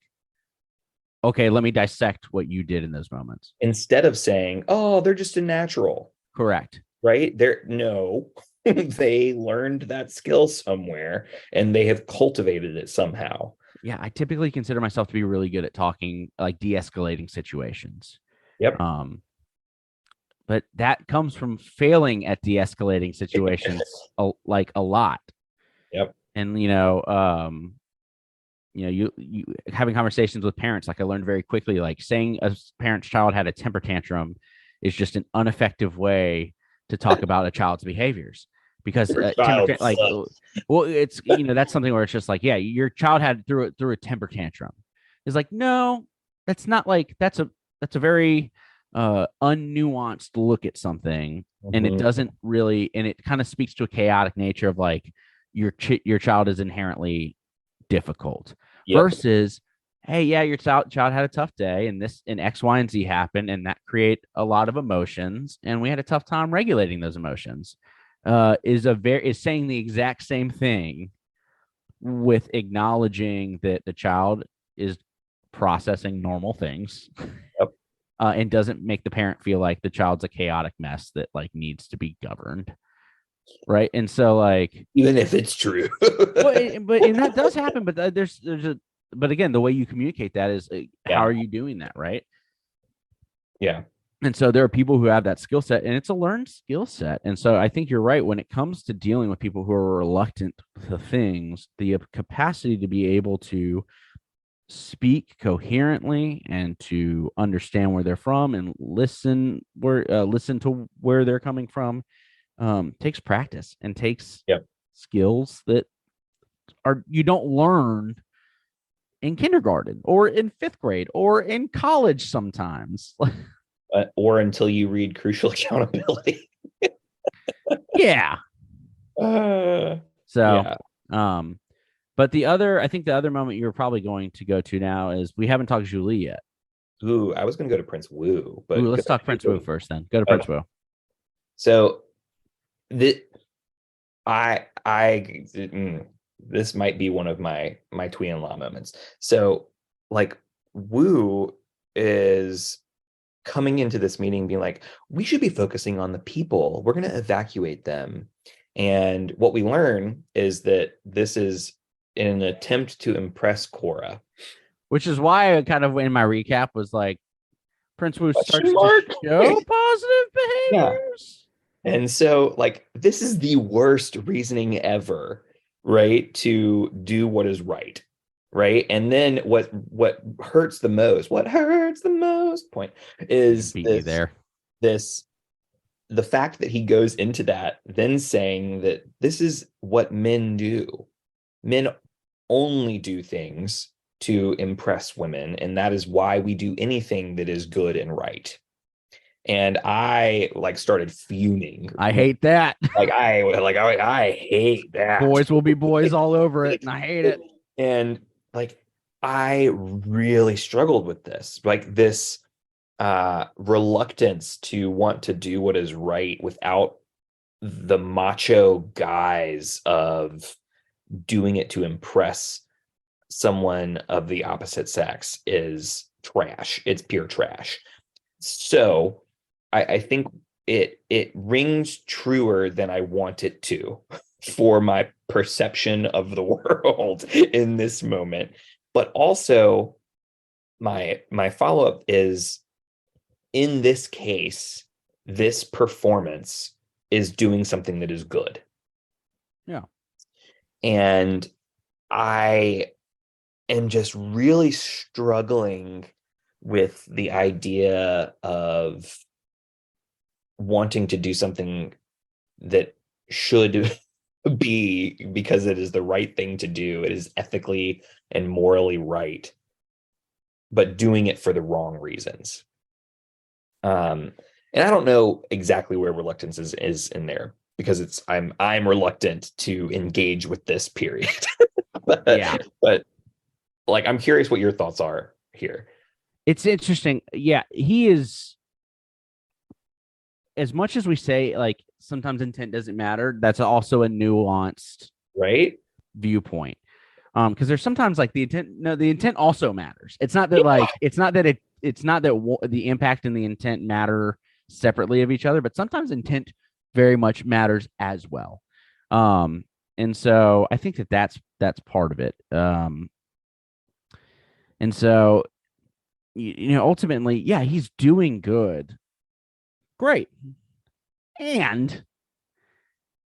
okay, let me dissect what you did in those moments. Instead of saying, "Oh, they're just a natural," Correct. right? They're no, they learned that skill somewhere and they have cultivated it somehow. Yeah, I typically consider myself to be really good at talking, like de-escalating situations. Yep. Um, but that comes from failing at de-escalating situations like a lot. Yep. And you having conversations with parents, like I learned very quickly, like saying a parent's child had a temper tantrum is just an ineffective way to talk about a child's behaviors, because Your child like, sucks. well, it's that's something where it's just like, yeah, your child had through a temper tantrum. It's like, no, that's not like that's a very unnuanced look at something, and it Mhm. doesn't really, and it kind of speaks to a chaotic nature of like your child is inherently difficult Yep. versus, hey, yeah, your child had a tough day and this and X, Y, and Z happened, and that create a lot of emotions, and we had a tough time regulating those emotions. Is saying the exact same thing with acknowledging that the child is processing normal things, Yep. and doesn't make the parent feel like the child's a chaotic mess that like needs to be governed. right? And so like, even if it's true. well, and that does happen, but but again, the way you communicate that is how Yeah. are you doing that, right? Yeah. And so there are people who have that skill set, and it's a learned skill set. And so I think you're right when it comes to dealing with people who are reluctant to things, the capacity to be able to speak coherently and to understand where they're from and listen to where they're coming from takes practice and takes Yep. skills that are you don't learn in kindergarten or in fifth grade or in college sometimes. Or until you read Crucial Accountability. Yeah. So, Yeah. but I think the other moment you're probably going to go to now is we haven't talked Julie yet. Ooh, I was going to go to Prince Wu, but Ooh, let's talk Prince Wu first then. Go to okay. Prince Wu. So the this might be one of my Tui-en-La moments. So like Wu is coming into this meeting being like, we should be focusing on the people. We're going to evacuate them. And what we learn is that this is in an attempt to impress Korra. Which is why I kind of in my recap was like, Prince Wu starts Mark? to show positive Yeah. behaviors. And so, like, this is the worst reasoning ever, right? To do what is right, right? And then what hurts the most, what hurts the most point is Beat me there. this the fact that he goes into that, then saying that this is what men do. Men only do things to impress women, and that is why we do anything that is good and right. And I like started fuming. I hate that. I hate that. Boys will be boys all over it, and I hate it. And like I really struggled with this. Like this reluctance to want to do what is right without the macho guise of doing it to impress someone of the opposite sex is trash. It's pure trash. So I think it rings truer than I want it to for my perception of the world in this moment. But also my follow-up is, in this case, this performance is doing something that is good. Yeah. And I am just really struggling with the idea of wanting to do something that should be because it is the right thing to do. It is ethically and morally right, but doing it for the wrong reasons. And I don't know exactly where reluctance is in there, because I'm reluctant to engage with this period. Yeah. But like I'm curious what your thoughts are here. It's interesting. Yeah, he is, as much as we say like sometimes intent doesn't matter, that's also a nuanced Right? viewpoint. Because there's sometimes like the intent also matters. It's not that like it's not that the impact and the intent matter separately of each other, but sometimes intent very much matters as well. And so I think that's part of it. And so ultimately, yeah, he's doing good. Great. And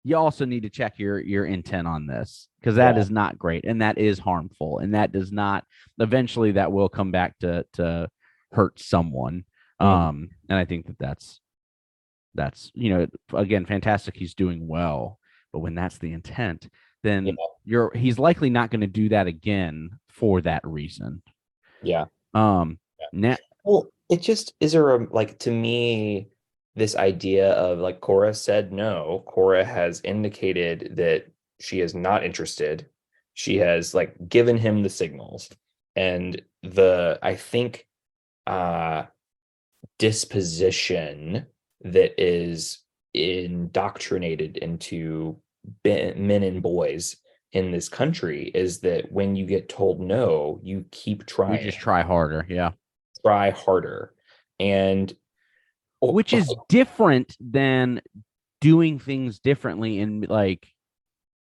you also need to check your intent on this, because that is not great, and that is harmful, and that does not, eventually that will come back to hurt someone. And I think that's again, fantastic, he's doing well, but when that's the intent, then he's likely not going to do that again for that reason. Well, it just is like, to me, this idea of like Korra said no. Korra has indicated that she is not interested. She has like given him the signals, and I think disposition that is indoctrinated into men and boys in this country is that when you get told no, you keep trying. We just try harder. Yeah. Try harder. And which is different than doing things differently, and like,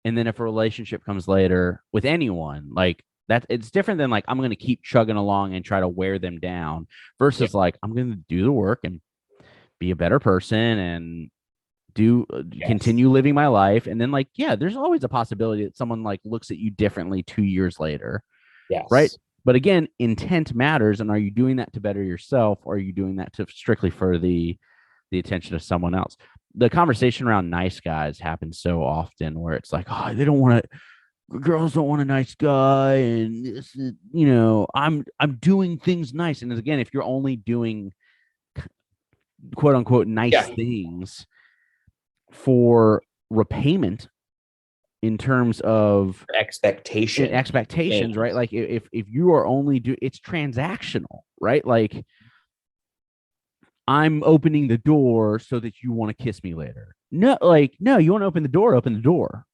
and then if a relationship comes later with anyone, like that, it's different than like I'm going to keep chugging along and try to wear them down Yeah. versus like I'm going to do the work and be a better person and do Yes. continue living my life. And then like, yeah, there's always a possibility that someone like looks at you differently 2 years later, right? Yes. But again, intent matters. And are you doing that to better yourself, or are you doing that to strictly for the attention of someone else? The conversation around nice guys happens so often where it's like, oh, they don't want to, girls don't want a nice guy, and this is, I'm doing things nice. And again, if you're only doing quote unquote nice Yeah. things for repayment in terms of Expectation. expectations, right? Things. Like if you are only it's transactional, right? Like I'm opening the door so that you want to kiss me later. No, like no, you want to open the door,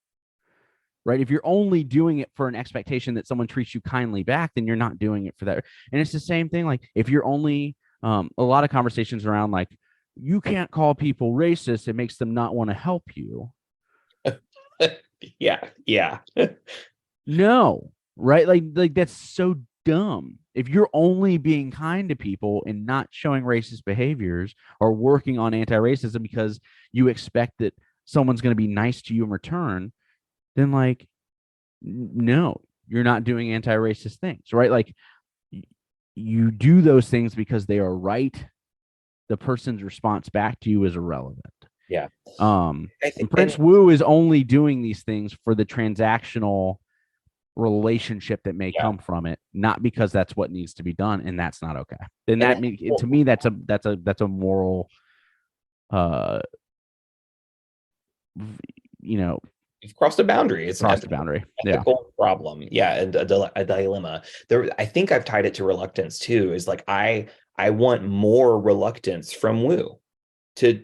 right? If you're only doing it for an expectation that someone treats you kindly back, then you're not doing it for that. And it's the same thing. Like if you're only a lot of conversations around like you can't call people racist, it makes them not want to help you. Yeah. Yeah. No, right? Like that's so dumb. If you're only being kind to people and not showing racist behaviors or working on anti-racism because you expect that someone's going to be nice to you in return, then like no, you're not doing anti-racist things, right? Like you do those things because they are right. The person's response back to you is irrelevant. Yeah. I And think, Prince Wu is only doing these things for the transactional relationship that may yeah. come from it, not because that's what needs to be done, and that's not okay. And And that to me, that's a moral, uh, you know, you've crossed a boundary. It's an crossed the boundary. Yeah, ethical problem. Yeah, and a dilemma. There, I think I've tied it to reluctance too. Is like I want more reluctance from Wu to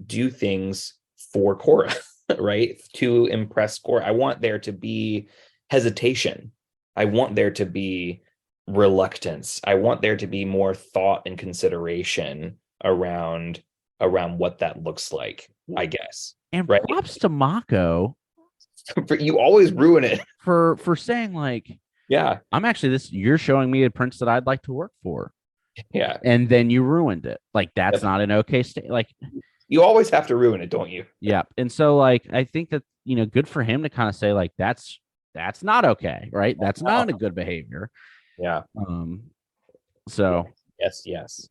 do things for Korra, right? To impress Korra. I want there to be hesitation. I want there to be reluctance. I want there to be more thought and consideration around what that looks like, I guess. and Right? props to Mako You always ruin it. for saying like, Yeah. I'm actually this. You're showing me a prince that I'd like to work for, Yeah. and then you ruined it. Like that's Yep. not an okay state. Like You always have to ruin it, don't you? yeah, and so like I think that good for him to kind of say like that's not okay, right? That's not a good behavior. Yeah. Um, so Yes, yes.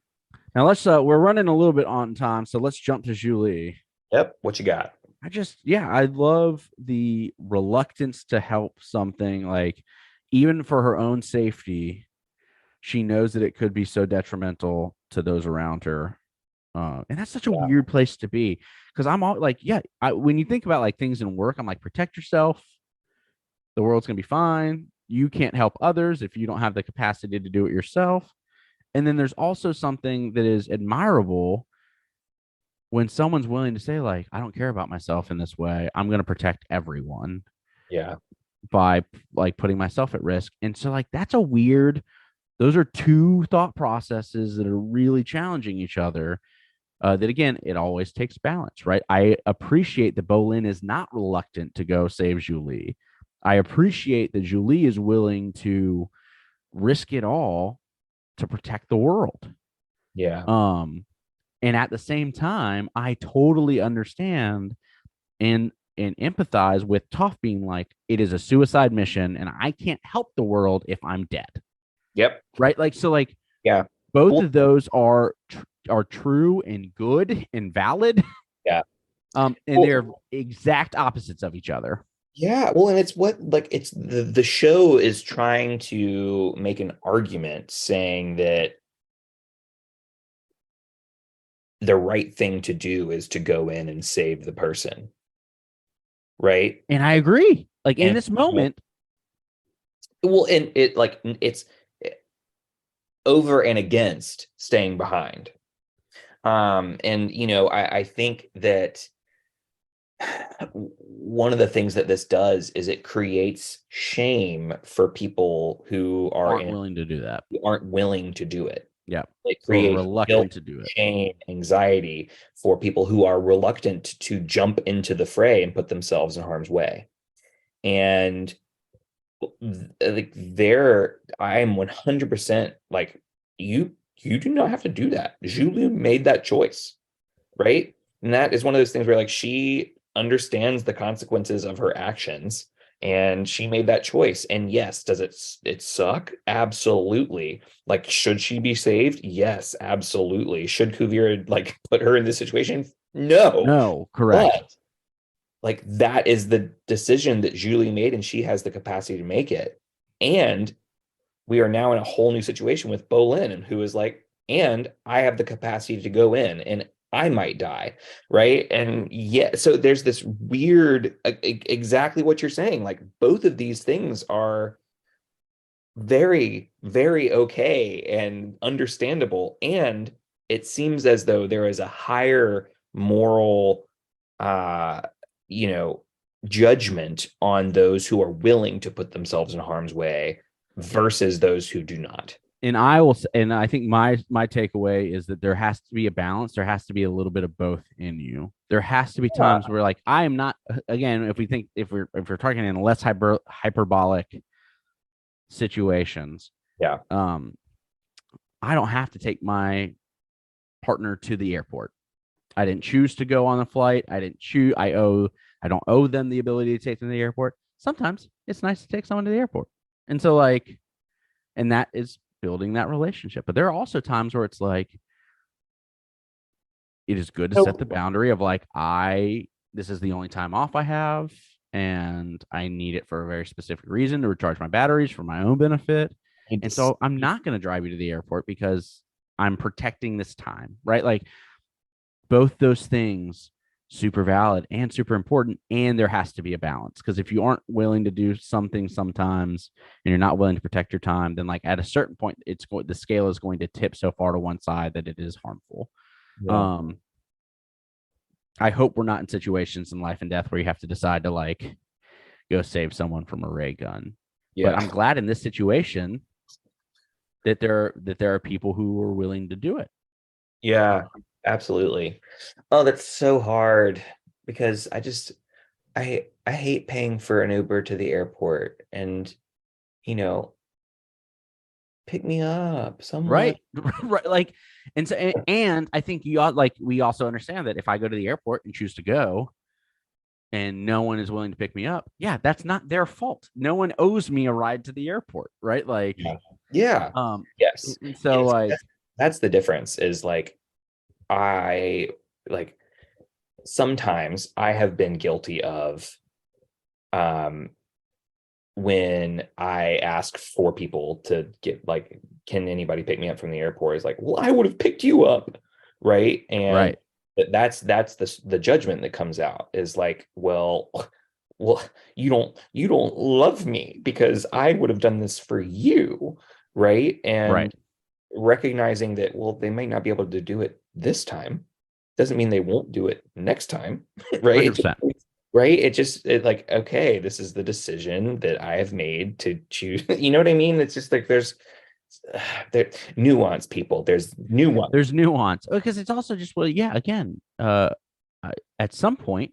now let's we're running a little bit on time, so let's jump to Julie. Yep. What you got? I love the reluctance to help something like even for her own safety, she knows that it could be so detrimental to those around her. And that's such a Yeah. weird place to be because I'm all like, yeah, when you think about like things in work, I'm like, protect yourself. The world's gonna be fine. You can't help others if you don't have the capacity to do it yourself. And then there's also something that is admirable when someone's willing to say, like, I don't care about myself in this way. I'm going to protect everyone Yeah. by like putting myself at risk. And so, like, those are two thought processes that are really challenging each other. That again, it always takes balance, right? I appreciate that Bolin is not reluctant to go save Julie. I appreciate that Julie is willing to risk it all to protect the world. Yeah. And at the same time, I totally understand and empathize with Toph being like, it is a suicide mission, and I can't help the world if I'm dead. Yep. Right? Like so, like Yeah. both Cool. of those are true and good and valid. Yeah. And Well, they're exact opposites of each other. yeah. Well, and it's what like it's the show is trying to make an argument saying that the right thing to do is to go in and save the person. Right. And I agree. Like in And this moment, well, and it like it's over and against staying behind. And I think that one of the things that this does is it creates shame for people who aren't willing to do that. aren't willing to do it. Yeah. It Or creates reluctant guilt, to do it. shame, anxiety for people who are reluctant to jump into the fray and put themselves in harm's way. And like there, I am 100% like you do not have to do that. Julie made that choice, right? And that is one of those things where like she understands the consequences of her actions and she made that choice. And yes, does it suck? Absolutely. Like, should she be saved? Yes, absolutely. Should Kuvira like put her in this situation? No. No, correct. But like that is the decision that Julie made, and she has the capacity to make it. And we are now in a whole new situation with Bolin, who is like, and I have the capacity to go in and I might die. Right. And yeah, so there's this weird, exactly what you're saying. Like both of these things are very, very okay and understandable. And it seems as though there is a higher moral, uh, you know, judgment on those who are willing to put themselves in harm's way versus those who do not. And I think my takeaway is that there has to be a balance. There has to be a little bit of both in you. There has to be Yeah. times where like I am not, again, if we're talking in less hyperbolic situations, Yeah. I don't have to take my partner to the airport. I didn't choose to go on the flight. I didn't choose. I don't owe them the ability to take them to the airport. Sometimes it's nice to take someone to the airport. And so like, and that is building that relationship. But there are also times where it's like, it is good to set the boundary of like, this is the only time off I have, and I need it for a very specific reason to recharge my batteries for my own benefit. And so I'm not going to drive you to the airport because I'm protecting this time, right? Like both those things, super valid and super important. And there has to be a balance, because if you aren't willing to do something sometimes and you're not willing to protect your time, then like at a certain point, the scale is going to tip so far to one side that it is harmful. Yeah. I hope we're not in situations in life and death where you have to decide to like go save someone from a ray gun. Yeah. But I'm glad in this situation that there are people who are willing to do it. Yeah, absolutely. Oh, that's so hard because I hate paying for an Uber to the airport and you know, pick me up, someone. Right. Right. Like, and so, and I think we also understand that if I go to the airport and choose to go and no one is willing to pick me up, yeah, that's not their fault. No one owes me a ride to the airport. Right. Like, Yeah. Yeah. um, Yes. and so Yes. like, That's the difference is like I like sometimes I have been guilty of um when I ask for people to get like, can anybody pick me up from the airport? Is like, well, I would have picked you up, right? And right. that's the judgment that comes out is like, well, you don't love me because I would have done this for you, right? And Right. recognizing that, well, they may not be able to do it this time doesn't mean they won't do it next time, right? 100%. Right? It like, okay, this is the decision that I have made to choose. You know what I mean? It's just like there nuance, people. There's nuance. There's nuance because it's also just, well, yeah, again, at some point,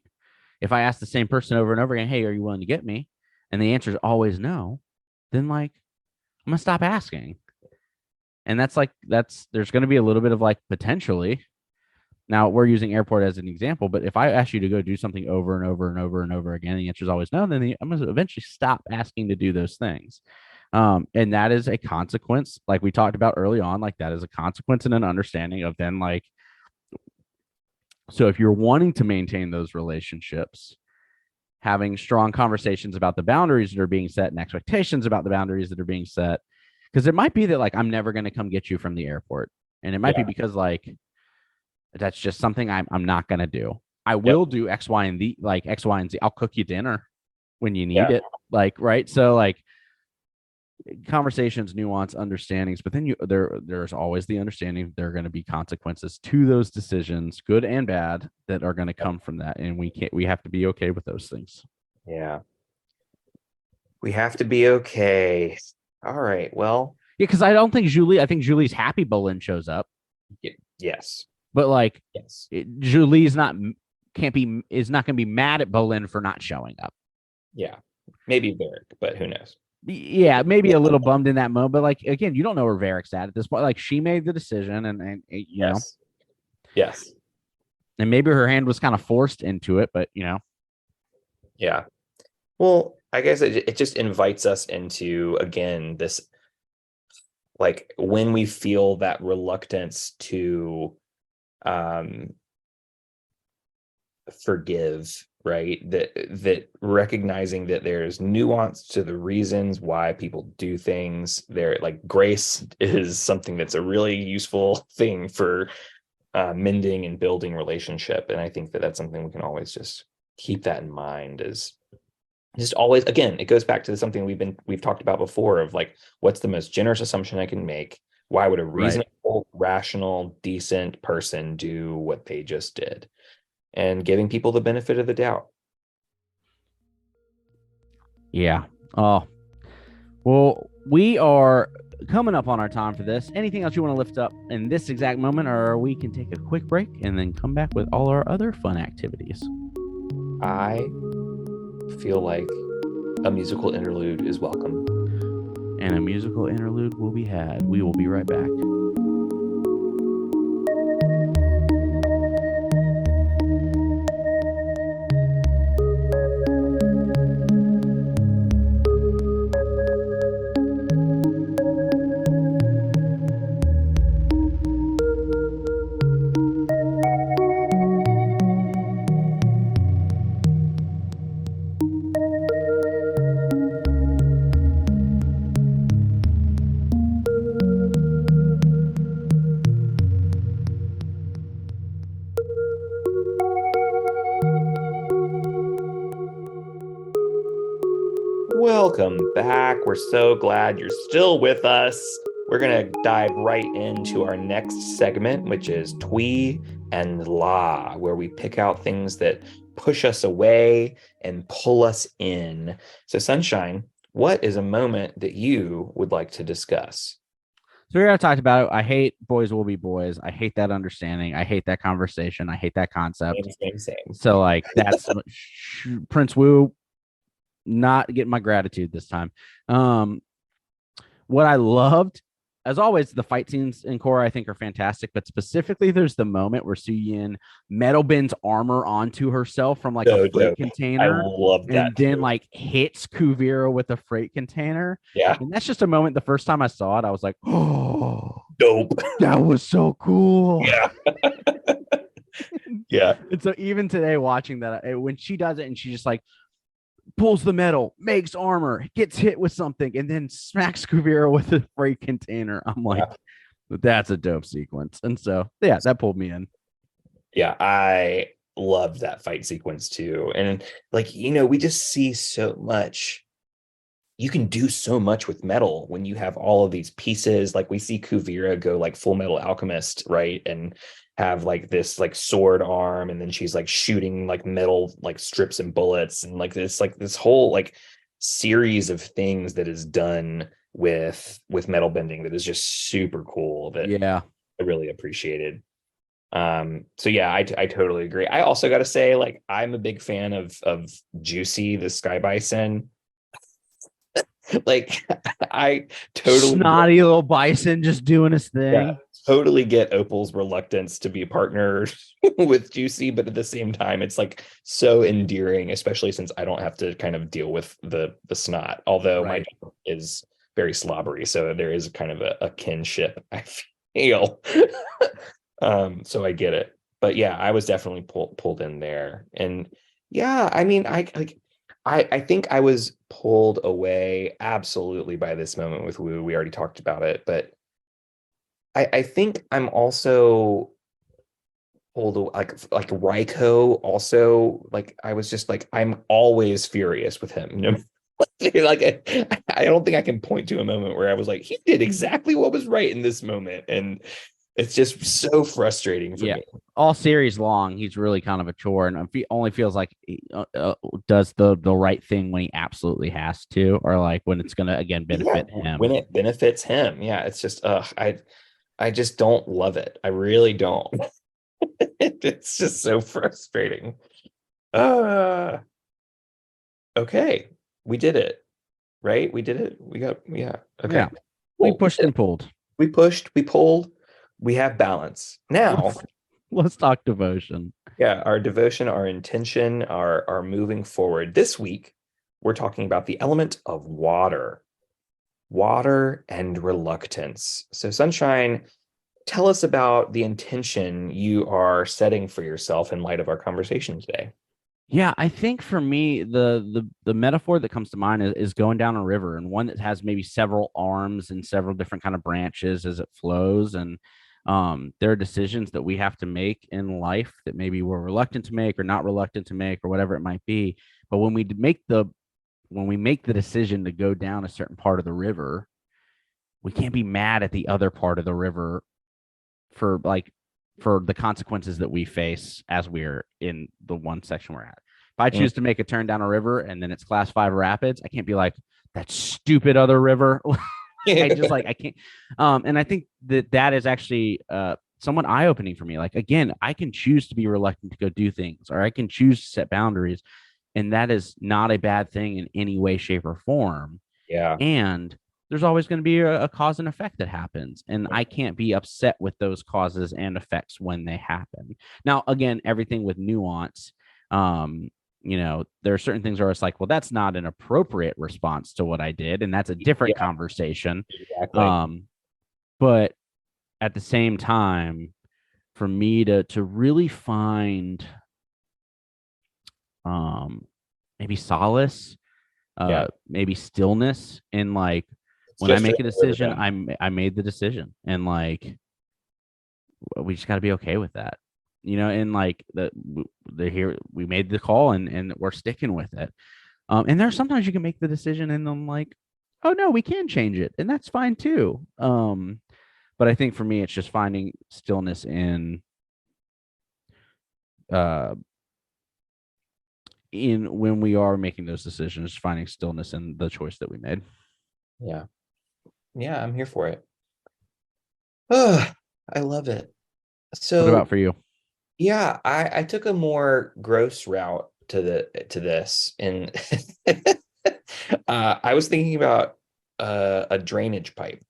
if I ask the same person over and over again, hey, are you willing to get me? And the answer is always no, then like I'm gonna stop asking. And there's gonna be a little bit of like potentially. Now we're using airport as an example, but if I ask you to go do something over and over and over and over again, the answer is always no, then I'm gonna eventually stop asking to do those things. And that is a consequence, like we talked about early on, like that is a consequence and an understanding of then like, so if you're wanting to maintain those relationships, having strong conversations about the boundaries that are being set and expectations about the boundaries that are being set. Because it might be that like I'm never going to come get you from the airport. And it might be because like that's just something I'm not going to do. I will do X, Y, and Z, like X, Y, and Z. I'll cook you dinner when you need it. Like, right. So like conversations, nuance, understandings, but then there's always the understanding there are going to be consequences to those decisions, good and bad, that are going to come from that. And we have to be okay with those things. Yeah. We have to be okay. All right. Well, because I don't think Julie. I think Julie's happy Bolin shows up, Yes. but like, Yes. Julie's not is not going to be mad at Bolin for not showing up. Yeah. Maybe Varric, but who knows? Yeah, maybe a little bummed in that moment, but like again, you don't know where Varric's at this point. Like she made the decision, and you know, yes, and maybe her hand was kind of forced into it, but yeah. Well, I guess it just invites us into, again, this, like, when we feel that reluctance to forgive, right? That recognizing that there's nuance to the reasons why people do things. There, like, grace is something that's a really useful thing for mending and building relationship. And I think that that's something we can always just keep that in mind, is just always, again, it goes back to something we've talked about before, of like, what's the most generous assumption I can make? Why would a reasonable, rational, decent person do what they just did? And giving people the benefit of the doubt. Yeah. Oh, well, we are coming up on our time for this. Anything else you want to lift up in this exact moment, or we can take a quick break and then come back with all our other fun activities? I feel like a musical interlude is welcome. And a musical interlude will be had. We will be right back. Welcome back. We're so glad you're still with us. We're going to dive right into our next segment, which is Twee and La, where we pick out things that push us away and pull us in. So, Sunshine, what is a moment that you would like to discuss? So we already talked about it. I hate boys will be boys. I hate that understanding. I hate that conversation. I hate that concept. Same. So like that's Prince Wu not getting my gratitude this time. What I loved, as always, the fight scenes in Korra I think are fantastic, but specifically there's the moment where Suyin metal bends armor onto herself from like a freight container. I love that. And then like hits Kuvira with a freight container. Yeah. And that's just a moment. The first time I saw it, I was like, oh, dope. That was so cool. Yeah. Yeah. And so even today watching that, when she does it and she just like pulls the metal, makes armor, gets hit with something, and then smacks Kuvira with a freight container, I'm like, that's a dope sequence. And so, yeah, that pulled me in. Yeah, I loved that fight sequence too. And like, we just see so much. You can do so much with metal when you have all of these pieces. Like we see Kuvira go like Full Metal Alchemist, right? And have like this like sword arm, and then she's like shooting like metal like strips and bullets, and like this whole like series of things that is done with metal bending that is just super cool, that I really appreciated. So yeah, I totally agree. I also got to say, like, I'm a big fan of Juicy, the Sky Bison. Like, I totally snotty little bison just doing his thing. Yeah, totally get Opal's reluctance to be a partner with Juicy, but at the same time, it's like so endearing, especially since I don't have to kind of deal with the snot. Although my job is very slobbery, so there is kind of a kinship, I feel. So I get it. But yeah, I was definitely pulled in there. And yeah, I mean, I think I was pulled away absolutely by this moment with Wu. We already talked about it, but I think I'm also pulled like Raiko also. Like I was just like, I'm always furious with him. Like I don't think I can point to a moment where I was like, he did exactly what was right in this moment. And It's just so frustrating for Yeah. me. All series long, he's really kind of a chore, and only feels like he does the right thing when he absolutely has to, or like when it's gonna again Yeah, benefit him. when it benefits him. Yeah, it's just I just don't love it. I really don't. It's just so frustrating. Uh okay. We did it, right? We did it. We got yeah. Okay. Yeah, we Cool. We pushed did it. and pulled. We pushed, we pulled, we have balance. Now, Let's talk devotion. yeah, our devotion, our intention, our moving forward. This week, we're talking about the element of water. Water and reluctance. So, Sunshine, tell us about the intention you are setting for yourself in light of our conversation today. Yeah, I think for me, the metaphor that comes to mind is going down a river, and one that has maybe several arms and several different kind of branches as it flows. And there are decisions that we have to make in life that maybe we're reluctant to make or not reluctant to make or whatever it might be. But when we make the decision to go down a certain part of the river, we can't be mad at the other part of the river for like for the consequences that we face as we're in the one section we're at. If I Mm, choose to make a turn down a river and then it's class 5 rapids, I can't be like that stupid other river. I just like I can't. And I think that is actually somewhat eye opening for me. Like again, I can choose to be reluctant to go do things, or I can choose to set boundaries, and that is not a bad thing in any way, shape, or form. yeah. And there's always going to be a cause and effect that happens, and I can't be upset with those causes and effects when they happen. Now again, everything with nuance. um there are certain things where it's like, well, that's not an appropriate response to what I did, and that's a different Yeah, conversation. exactly. um but at the same time, for me to really find um maybe solace, Yeah. maybe stillness in like It's when I just make a another river decision, down. I made the decision, and like we just got to be okay with that, and like the here we made the call, and we're sticking with it. And there's sometimes you can make the decision and I'm like, oh no, we can change it, and that's fine too. But I think for me it's just finding stillness uh in when we are making those decisions, finding stillness in the choice that we made. Yeah. Yeah, I'm here for it. Oh, I love it. What So about for you? yeah, I took a more gross route to this, and I was thinking about a drainage pipe,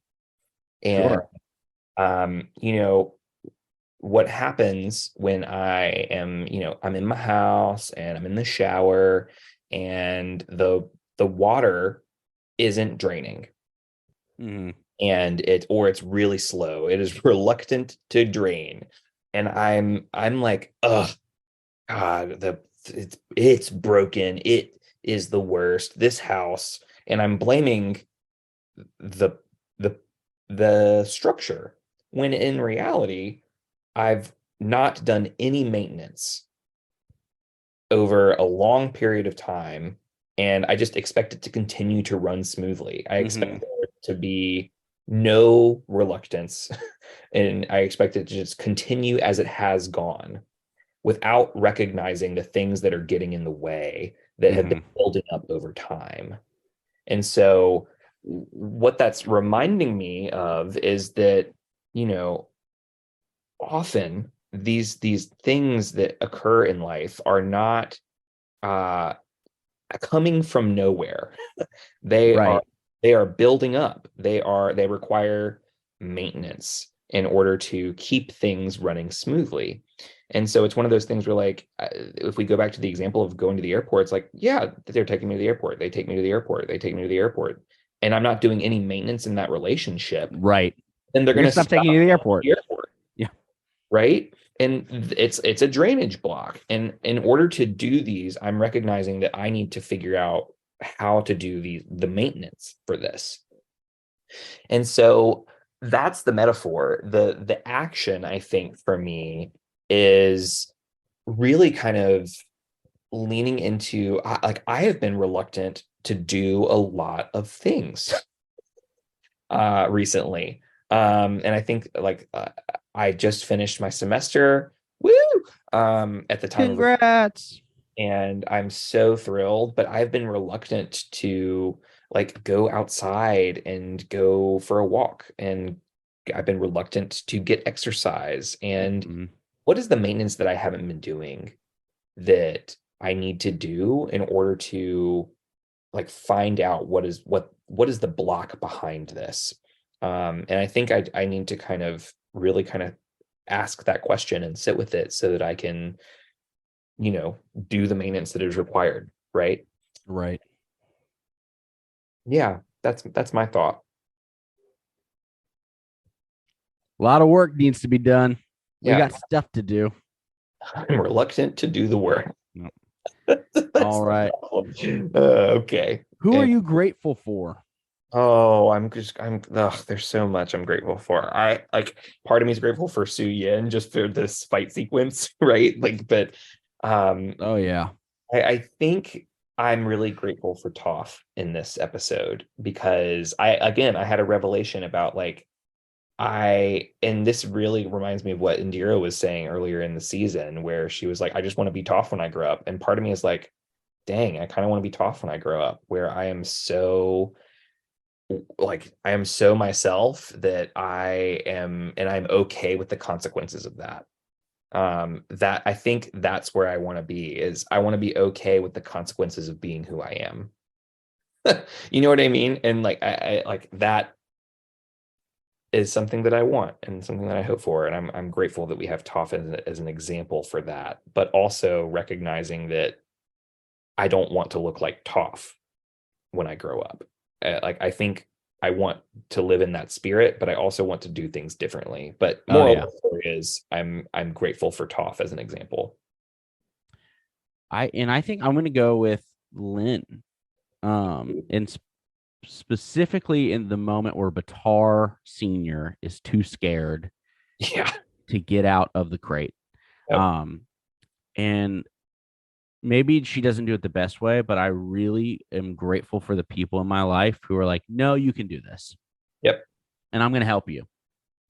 and Sure. you know what happens when I am, I'm in my house and I'm in the shower, and the water isn't draining, Mm-hmm. and it's really slow. It is reluctant to drain, and I'm like, oh God, it's broken. It is the worst. This house, and I'm blaming the the the structure, when in reality, I've not done any maintenance over a long period of time, and I just expect it to continue to run smoothly. I expect Mm-hmm. there to be no reluctance, and I expect it to just continue as it has gone, without recognizing the things that are getting in the way that have been Mm-hmm. building up over time. And so what that's reminding me of is that, you know, often these things that occur in life are not uh coming from nowhere. They are Right. they are building up. They require maintenance in order to keep things running smoothly. And so it's one of those things where, like, if we go back to the example of going to the airport, it's like, yeah, they're taking me to the airport. They take me to the airport. They take me to the airport. And I'm not doing any maintenance in that relationship. Right. Then they're They're going gonna to stop stop taking you to the at airport. the airport, Yeah. right? And it's a drainage block. And in order to do these, I'm recognizing that I need to figure out how to do the maintenance for this. And so that's the metaphor. The action, I think, for me, is really kind of leaning into, like, I have been reluctant to do a lot of things recently. And I think, like, I just finished my semester. Woo! At the time of Congrats. and I'm so thrilled, but I've been reluctant to like go outside and go for a walk, and I've been reluctant to get exercise. And Mhm. what is the maintenance that I haven't been doing that I need to do in order to like find out what is the block behind this? And I think I need to kind of really kind of ask that question and sit with it so that I can, do the maintenance that is required, right? Right. Yeah, that's my thought. A lot of work needs to be done. We Yeah, got stuff to do. I'm reluctant to do the work. No. That's All the right. problem. Okay. Who are And you grateful for? oh, there's so much I'm grateful for. I like part of me is grateful for Su Yin just for this fight sequence, right? Like, but um Oh yeah. I think I'm really grateful for Toph in this episode because I had a revelation about like and this really reminds me of what Indira was saying earlier in the season, where she was like, I just want to be Toph when I grow up. And part of me is like, dang, I kind of want to be Toph when I grow up, where I am so myself that I'm okay with the consequences of that. That I think that's where I want to be, is I want to be okay with the consequences of being who I am. You know what I mean? And like I like that is something that I want and something that I hope for. And I'm grateful that we have Toph as an example for that, but also recognizing that I don't want to look like Toph when I grow up. Like I think I want to live in that spirit, but I also want to do things differently. But Oh moral yeah. of the story is I'm grateful for Toph as an example. I think I'm gonna go with Lynn. And specifically in the moment where Batar Senior is too scared Yeah. to get out of the crate. Yep. And maybe she doesn't do it the best way, but I really am grateful for the people in my life who are like, no, you can do this. Yep. And I'm going to help you.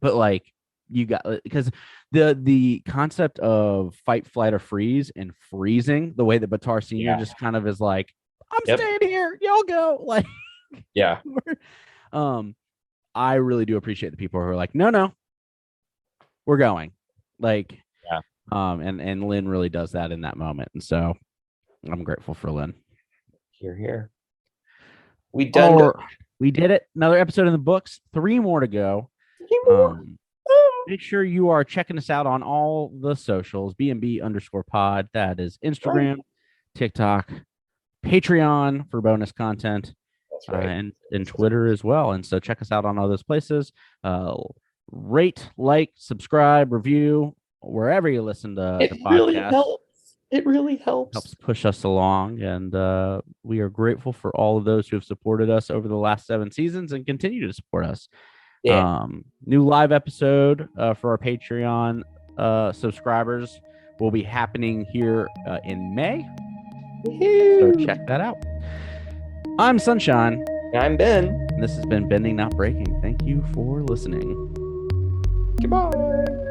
But like, you got, because the concept of fight, flight, or freeze and freezing, the way that Batar Senior Yeah. just kind of is like, I'm Yep. staying here, y'all go. Like, Yeah. um, I really do appreciate the people who are like, no, we're going. Like, Yeah. and Lynn really does that in that moment. And so I'm grateful for Lynn. Here, here. We done. Or we did it. Another episode in the books. 3 more to go. Make sure you are checking us out on all the socials. BNB_pod. That is Instagram, TikTok, Patreon for bonus content, That's right. and Twitter as well. And so check us out on all those places. Rate, like, subscribe, review wherever you listen to It podcasts. really helps. It really helps. Push us along, and we are grateful for all of those who have supported us over the last 7 seasons and continue to support us. Yeah. New live episode for our Patreon subscribers will be happening here in May. So check that out. I'm Sunshine. I'm Ben. And this has been Bending Not Breaking. Thank you for listening. Goodbye.